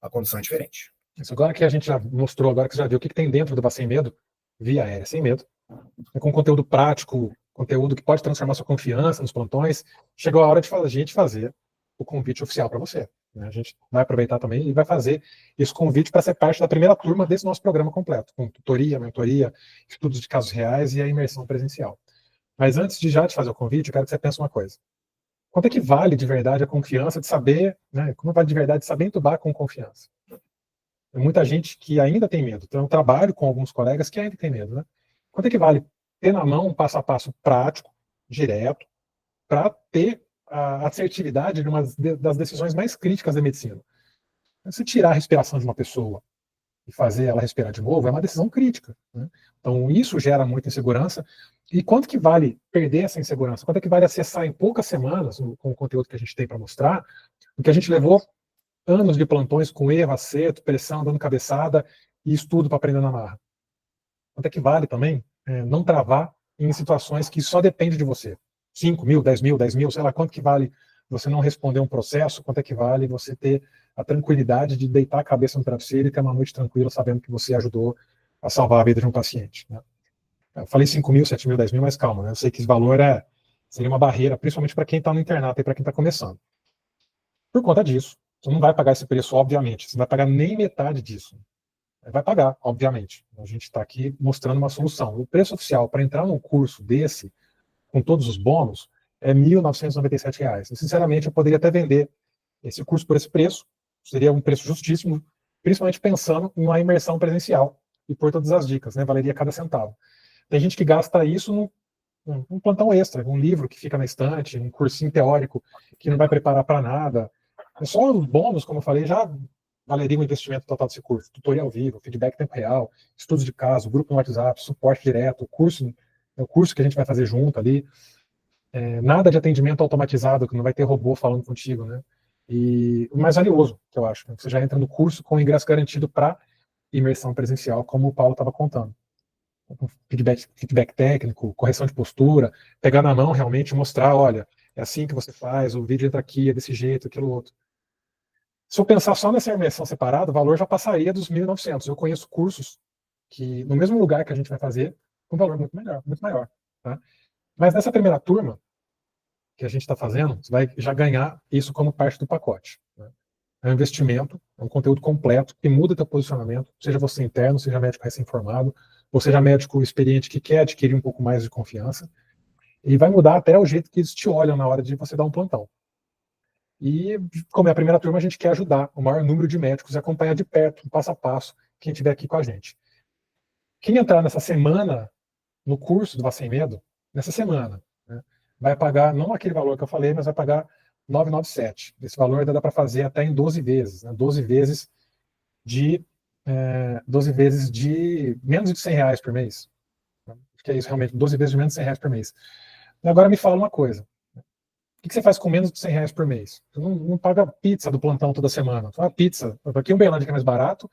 B: a condição é diferente.
A: Isso, agora que a gente já mostrou, agora que você já viu o que tem dentro do Vá Sem Medo, via aérea sem medo, com conteúdo prático, conteúdo que pode transformar sua confiança nos plantões, chegou a hora de a gente fazer o convite oficial para você. Né? A gente vai aproveitar também e vai fazer esse convite para ser parte da primeira turma desse nosso programa completo, com tutoria, mentoria, estudos de casos reais e a imersão presencial. Mas antes de já te fazer o convite, eu quero que você pense uma coisa. Quanto é que vale de verdade a confiança de saber, né? Como vale de verdade saber entubar com confiança? Tem muita gente que ainda tem medo. Então, eu trabalho com alguns colegas que ainda têm medo. Né? Quanto é que vale ter na mão um passo a passo prático, direto, para ter a assertividade de uma das decisões mais críticas da medicina? Se tirar a respiração de uma pessoa e fazer ela respirar de novo, é uma decisão crítica. Né? Então, isso gera muita insegurança. E quanto que vale perder essa insegurança? Quanto é que vale acessar em poucas semanas, com o conteúdo que a gente tem para mostrar, o que a gente levou anos de plantões com erro, acerto, pressão, dando cabeçada e estudo para aprender na marra? Quanto é que vale também não travar em situações que só depende de você? 5 mil, 10 mil, 10 mil, sei lá, quanto que vale você não responder um processo, quanto é que vale você ter a tranquilidade de deitar a cabeça no travesseiro e ter uma noite tranquila sabendo que você ajudou a salvar a vida de um paciente. Né? Eu falei 5 mil, 7 mil, 10 mil, mas calma, né? Eu sei que esse valor seria uma barreira, principalmente para quem está no internato e para quem está começando. Por conta disso, você não vai pagar esse preço, obviamente, você não vai pagar nem metade disso. Vai pagar, obviamente. A gente está aqui mostrando uma solução. O preço oficial para entrar num curso desse, com todos os bônus, é R$ 1.997. E, sinceramente, eu poderia até vender esse curso por esse preço. Seria um preço justíssimo, principalmente pensando em uma imersão presencial e por todas as dicas, né? Valeria cada centavo. Tem gente que gasta isso num plantão extra, um livro que fica na estante, um cursinho teórico que não vai preparar para nada. É só os bônus, como eu falei, já valeria o investimento total desse curso. Tutorial ao vivo, feedback em tempo real, estudos de caso, grupo no WhatsApp, suporte direto, o curso que a gente vai fazer junto ali. Nada de atendimento automatizado, que não vai ter robô falando contigo, né? E o mais valioso, que eu acho, você já entra no curso com o ingresso garantido para imersão presencial, como o Paulo estava contando. Feedback técnico, correção de postura, pegar na mão realmente e mostrar, olha, é assim que você faz, o vídeo entra aqui, é desse jeito, aquilo outro. Se eu pensar só nessa imersão separada, o valor já passaria dos 1.900. Eu conheço cursos que, no mesmo lugar que a gente vai fazer, com um valor muito melhor, muito maior. Tá? Mas nessa primeira turma que a gente está fazendo, você vai já ganhar isso como parte do pacote. Né? É um investimento, é um conteúdo completo que muda teu posicionamento, seja você interno, seja médico recém-formado, ou seja médico experiente que quer adquirir um pouco mais de confiança. E vai mudar até o jeito que eles te olham na hora de você dar um plantão. E, como é a primeira turma, a gente quer ajudar o maior número de médicos e acompanhar de perto, passo a passo, quem estiver aqui com a gente. Quem entrar nessa semana no curso do Vá Sem Medo, nessa semana, né, vai pagar, não aquele valor que eu falei, mas vai pagar 997. Esse valor ainda dá para fazer até em 12 vezes, né, 12 vezes de 12 vezes de menos de R$ 100 por mês. Acho que é isso realmente, 12 vezes de menos de R$ 100 por mês. Agora me fala uma coisa. O que você faz com menos de R$ 100 por mês? Você não paga pizza do plantão toda semana. Uma pizza, aqui em Uberlândia que é mais barato,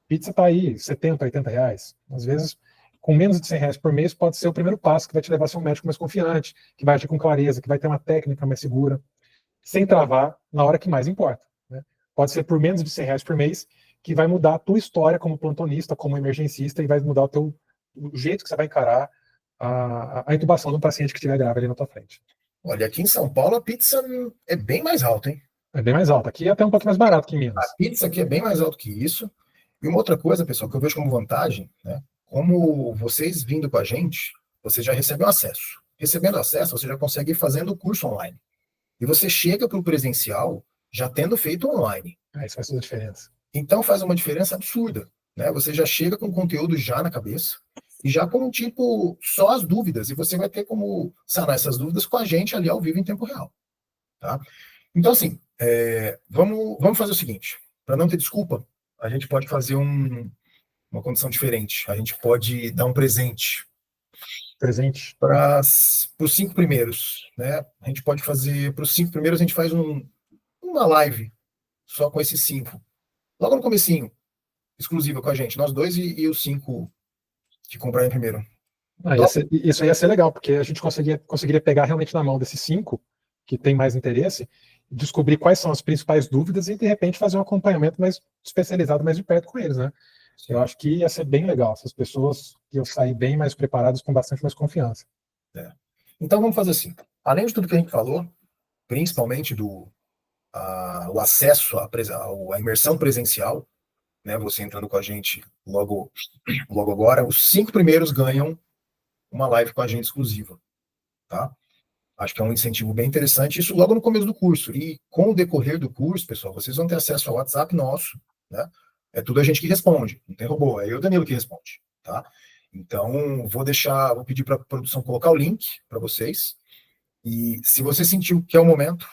A: pizza está aí R$ 70, R$ 80. Às vezes, com menos de R$ 100 por mês, pode ser o primeiro passo que vai te levar a ser um médico mais confiante, que vai agir com clareza, que vai ter uma técnica mais segura, sem travar na hora que mais importa. Né? Pode ser por menos de R$ 100 por mês, que vai mudar a tua história como plantonista, como emergencista, e vai mudar o jeito que você vai encarar a intubação de um paciente que estiver grave ali na tua frente.
B: Olha, aqui em São Paulo a pizza é bem mais alta, hein?
A: É bem mais alta. Aqui é até um pouco mais barato que em Minas.
B: A pizza aqui é bem mais alta que isso. E uma outra coisa, pessoal, que eu vejo como vantagem, né? Como vocês vindo com a gente, você já recebe um acesso. Recebendo acesso, você já consegue ir fazendo o curso online. E você chega para o presencial já tendo feito online.
A: Isso faz toda a diferença.
B: Então faz uma diferença absurda. Né? Você já chega com o conteúdo já na cabeça e já com tipo só as dúvidas. E você vai ter como sanar essas dúvidas com a gente ali ao vivo em tempo real. Tá? Então, assim, vamos fazer o seguinte. Para não ter desculpa, a gente pode fazer uma condição diferente. A gente pode dar um presente.
A: Presente?
B: Para os 5 primeiros. Né? A gente pode fazer, para os 5 primeiros, a gente faz uma live só com esses 5. Logo no comecinho, exclusiva com a gente. Nós dois e os 5 que comprarem primeiro.
A: Isso ia ser legal, porque a gente conseguiria pegar realmente na mão desses 5 que tem mais interesse, descobrir quais são as principais dúvidas e, de repente, fazer um acompanhamento mais especializado, mais de perto com eles, né? Eu acho que ia ser bem legal. Essas pessoas iam sair bem mais preparadas, com bastante mais confiança.
B: Então, vamos fazer assim. Além de tudo que a gente falou, principalmente o acesso à imersão presencial, né, você entrando com a gente logo agora, os 5 primeiros ganham uma live com a gente exclusiva. Tá? Acho que é um incentivo bem interessante, isso logo no começo do curso. E com o decorrer do curso, pessoal, vocês vão ter acesso ao WhatsApp nosso, né? É tudo a gente que responde, não tem robô, é eu e o Danilo que responde, tá? Então, vou pedir para a produção colocar o link para vocês. E se você sentiu que é o momento,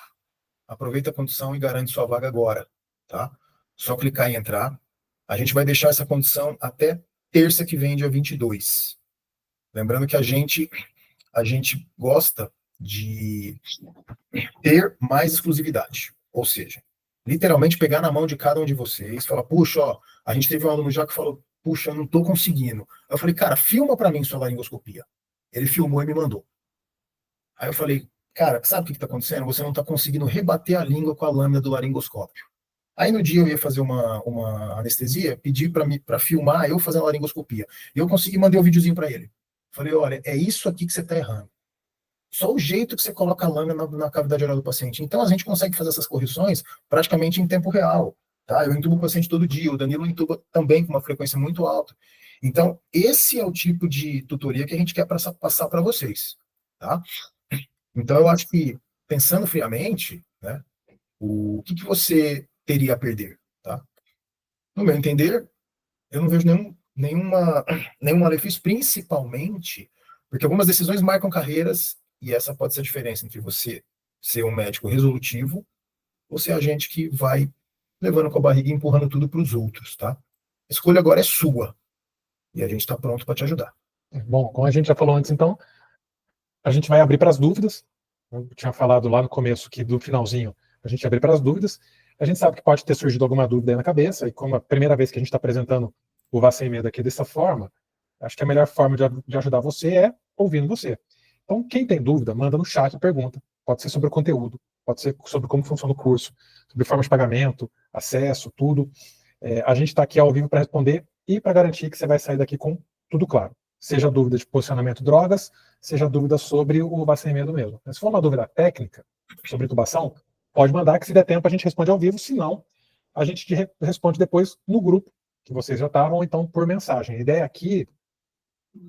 B: aproveita a condição e garante sua vaga agora, tá? Só clicar em entrar. A gente vai deixar essa condição até terça que vem, dia 22. Lembrando que a gente gosta de ter mais exclusividade. Ou seja, literalmente pegar na mão de cada um de vocês, falar, puxa, ó, a gente teve um aluno já que falou, puxa, eu não tô conseguindo. Eu falei, cara, filma para mim sua laringoscopia. Ele filmou e me mandou. Aí eu falei, cara, sabe o que tá acontecendo? Você não tá conseguindo rebater a língua com a lâmina do laringoscópio. Aí no dia eu ia fazer uma anestesia, pedi para filmar eu fazendo a laringoscopia. E eu consegui, mandei um videozinho para ele. Falei, olha, é isso aqui que você tá errando. Só o jeito que você coloca a lâmina na cavidade oral do paciente. Então a gente consegue fazer essas correções praticamente em tempo real. Tá? Eu intubo o paciente todo dia, o Danilo intuba também com uma frequência muito alta. Então, esse é o tipo de tutoria que a gente quer passar para vocês. Tá? Então, eu acho que, pensando friamente, né, o que você teria a perder? Tá? No meu entender, eu não vejo nenhum malefício, principalmente porque algumas decisões marcam carreiras e essa pode ser a diferença entre você ser um médico resolutivo ou ser a gente que vai levando com a barriga e empurrando tudo para os outros, tá? A escolha agora é sua e a gente está pronto para te ajudar.
A: Bom, como a gente já falou antes, então, a gente vai abrir para as dúvidas. Eu tinha falado lá no começo que do finalzinho a gente abre para as dúvidas. A gente sabe que pode ter surgido alguma dúvida aí na cabeça, e como a primeira vez que a gente está apresentando o Vá Sem Medo aqui dessa forma, acho que a melhor forma de ajudar você é ouvindo você. Então, quem tem dúvida, manda no chat a pergunta. Pode ser sobre o conteúdo, pode ser sobre como funciona o curso, sobre forma de pagamento, acesso, tudo. A gente está aqui ao vivo para responder e para garantir que você vai sair daqui com tudo claro. Seja dúvida de posicionamento drogas, seja dúvida sobre o Vá Sem Medo mesmo. Mas se for uma dúvida técnica sobre intubação, pode mandar que se der tempo a gente responde ao vivo, se não, a gente te responde depois no grupo que vocês já estavam, ou então por mensagem. A ideia aqui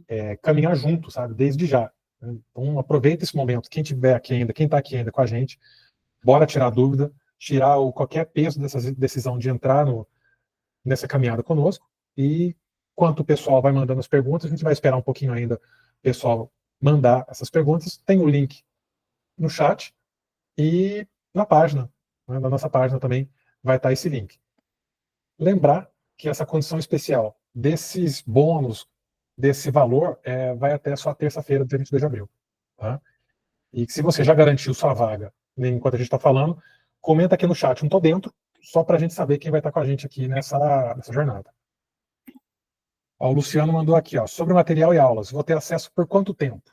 A: é caminhar junto, sabe, desde já. Então aproveita esse momento, quem tiver aqui ainda, quem está aqui ainda com a gente, bora tirar dúvida, tirar qualquer peso dessa decisão de entrar nessa caminhada conosco, e enquanto o pessoal vai mandando as perguntas, a gente vai esperar um pouquinho ainda o pessoal mandar essas perguntas. Tem o link no chat e na página, né, na nossa página também vai estar esse link. Lembrar que essa condição especial desses bônus, desse valor, vai até só terça-feira, dia 22 de abril. Tá? E que se você já garantiu sua vaga, enquanto a gente está falando, comenta aqui no chat, não estou dentro, só para a gente saber quem vai estar com a gente aqui nessa jornada. Ó, o Luciano mandou aqui, ó, sobre material e aulas, vou ter acesso por quanto tempo?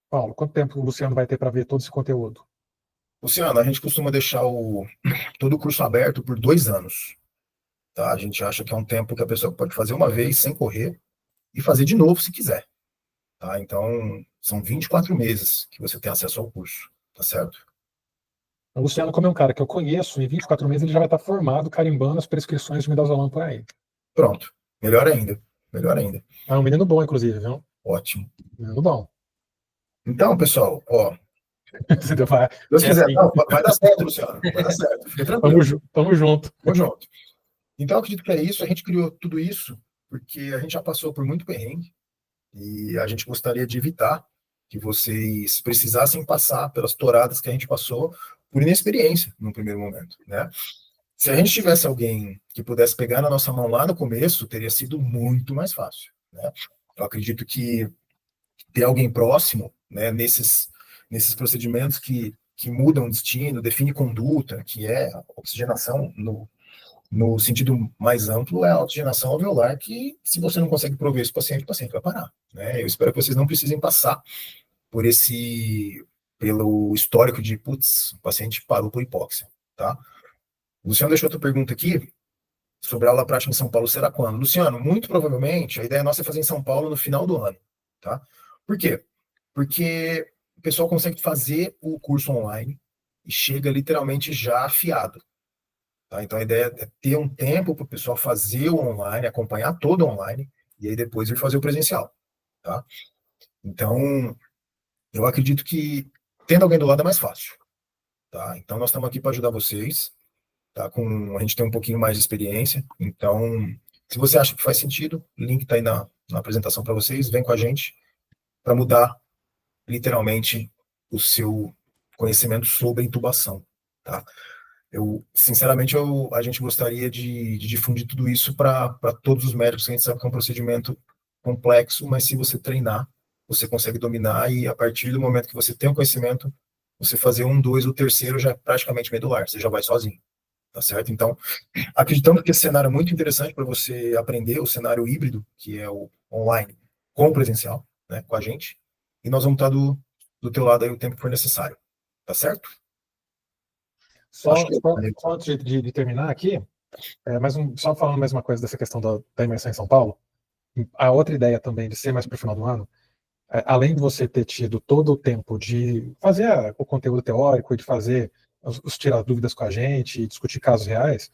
A: Paulo, quanto tempo o Luciano vai ter para ver todo esse conteúdo?
B: Luciano, a gente costuma deixar todo o curso aberto por 2 anos. Tá? A gente acha que é um tempo que a pessoa pode fazer uma vez sem correr e fazer de novo se quiser. Tá? Então, são 24 meses que você tem acesso ao curso. Tá certo?
A: O Luciano, como é um cara que eu conheço, em 24 meses ele já vai estar formado, carimbando as prescrições de midazolam por aí.
B: Pronto. Melhor ainda. Melhor ainda.
A: É um menino bom, inclusive, viu?
B: Ótimo.
A: Menino bom.
B: Então, pessoal, ó.
A: Se Deus vai,
B: Deus quiser,
A: assim.
B: não, vai dar certo, Luciano. Vai dar certo. Fica tranquilo.
A: Tamo junto.
B: Tamo junto. Então, eu acredito que é isso. A gente criou tudo isso porque a gente já passou por muito perrengue e a gente gostaria de evitar que vocês precisassem passar pelas touradas que a gente passou por inexperiência no primeiro momento, né? Se a gente tivesse alguém que pudesse pegar na nossa mão lá no começo, teria sido muito mais fácil, né? Eu acredito que ter alguém próximo, né, nesses procedimentos que mudam o destino, define conduta, que é a oxigenação no sentido mais amplo, é a oxigenação alveolar, que se você não consegue prover esse paciente, o paciente vai parar, né? Eu espero que vocês não precisem passar pelo histórico de, putz, o paciente parou por hipóxia, tá? O Luciano deixou outra pergunta aqui sobre a aula prática em São Paulo, será quando? Luciano, muito provavelmente, a ideia nossa é fazer em São Paulo no final do ano, tá? Por quê? Porque o pessoal consegue fazer o curso online e chega literalmente já afiado. Tá? Então a ideia é ter um tempo para o pessoal fazer o online, acompanhar todo online, e aí depois ir fazer o presencial. Tá? Então, eu acredito que tendo alguém do lado é mais fácil. Tá? Então nós estamos aqui para ajudar vocês. Tá? A gente tem um pouquinho mais de experiência. Então, se você acha que faz sentido, o link está aí na apresentação para vocês. Vem com a gente para mudar literalmente o seu conhecimento sobre intubação, tá? Sinceramente, a gente gostaria de difundir tudo isso para todos os médicos. A gente sabe que é um procedimento complexo, mas se você treinar, você consegue dominar e a partir do momento que você tem o conhecimento, você fazer 1, 2, o terceiro já é praticamente medular, você já vai sozinho, tá certo? Então, acreditando que esse cenário é muito interessante para você aprender, o cenário híbrido, que é o online com o presencial, né, com a gente, e nós vamos estar do teu lado aí o tempo que for necessário. Tá certo?
A: Só antes de terminar aqui, só falando mais uma coisa dessa questão da imersão em São Paulo, a outra ideia também de ser mais para o final do ano, além de você ter tido todo o tempo de fazer o conteúdo teórico e de fazer os tirar dúvidas com a gente e discutir casos reais,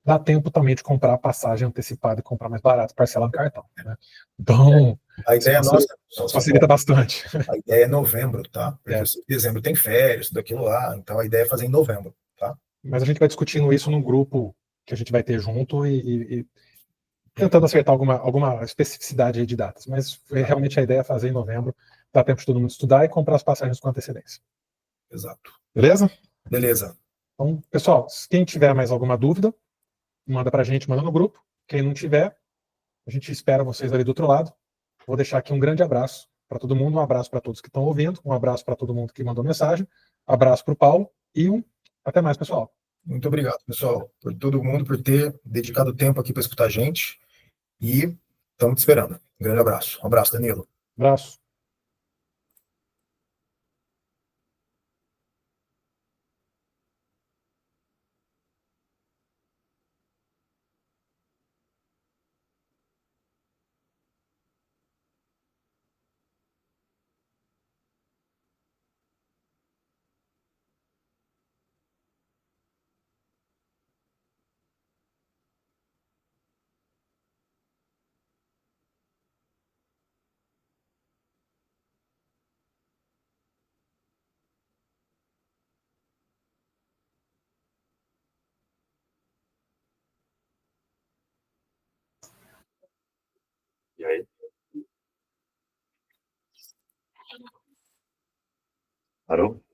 A: dá tempo também de comprar a passagem antecipada e comprar mais barato, parcelar no cartão. Né? Então,
B: a ideia nossa
A: facilita bastante.
B: A ideia é novembro, tá? Porque dezembro tem férias, tudo aquilo lá, então a ideia é fazer em novembro, tá?
A: Mas a gente vai discutindo isso num grupo que a gente vai ter junto e tentando acertar alguma especificidade aí de datas. Mas realmente a ideia é fazer em novembro, dá tempo de todo mundo estudar e comprar as passagens com antecedência.
B: Exato.
A: Beleza?
B: Beleza.
A: Então, pessoal, quem tiver mais alguma dúvida, manda pra gente, manda no grupo. Quem não tiver, a gente espera vocês ali do outro lado. Vou deixar aqui um grande abraço para todo mundo, um abraço para todos que estão ouvindo, um abraço para todo mundo que mandou mensagem, abraço para o Paulo e até mais, pessoal.
B: Muito obrigado, pessoal, por todo mundo, por ter dedicado tempo aqui para escutar a gente. E estamos te esperando. Um grande abraço. Um abraço, Danilo.
A: Abraço.
C: E aí? Parou?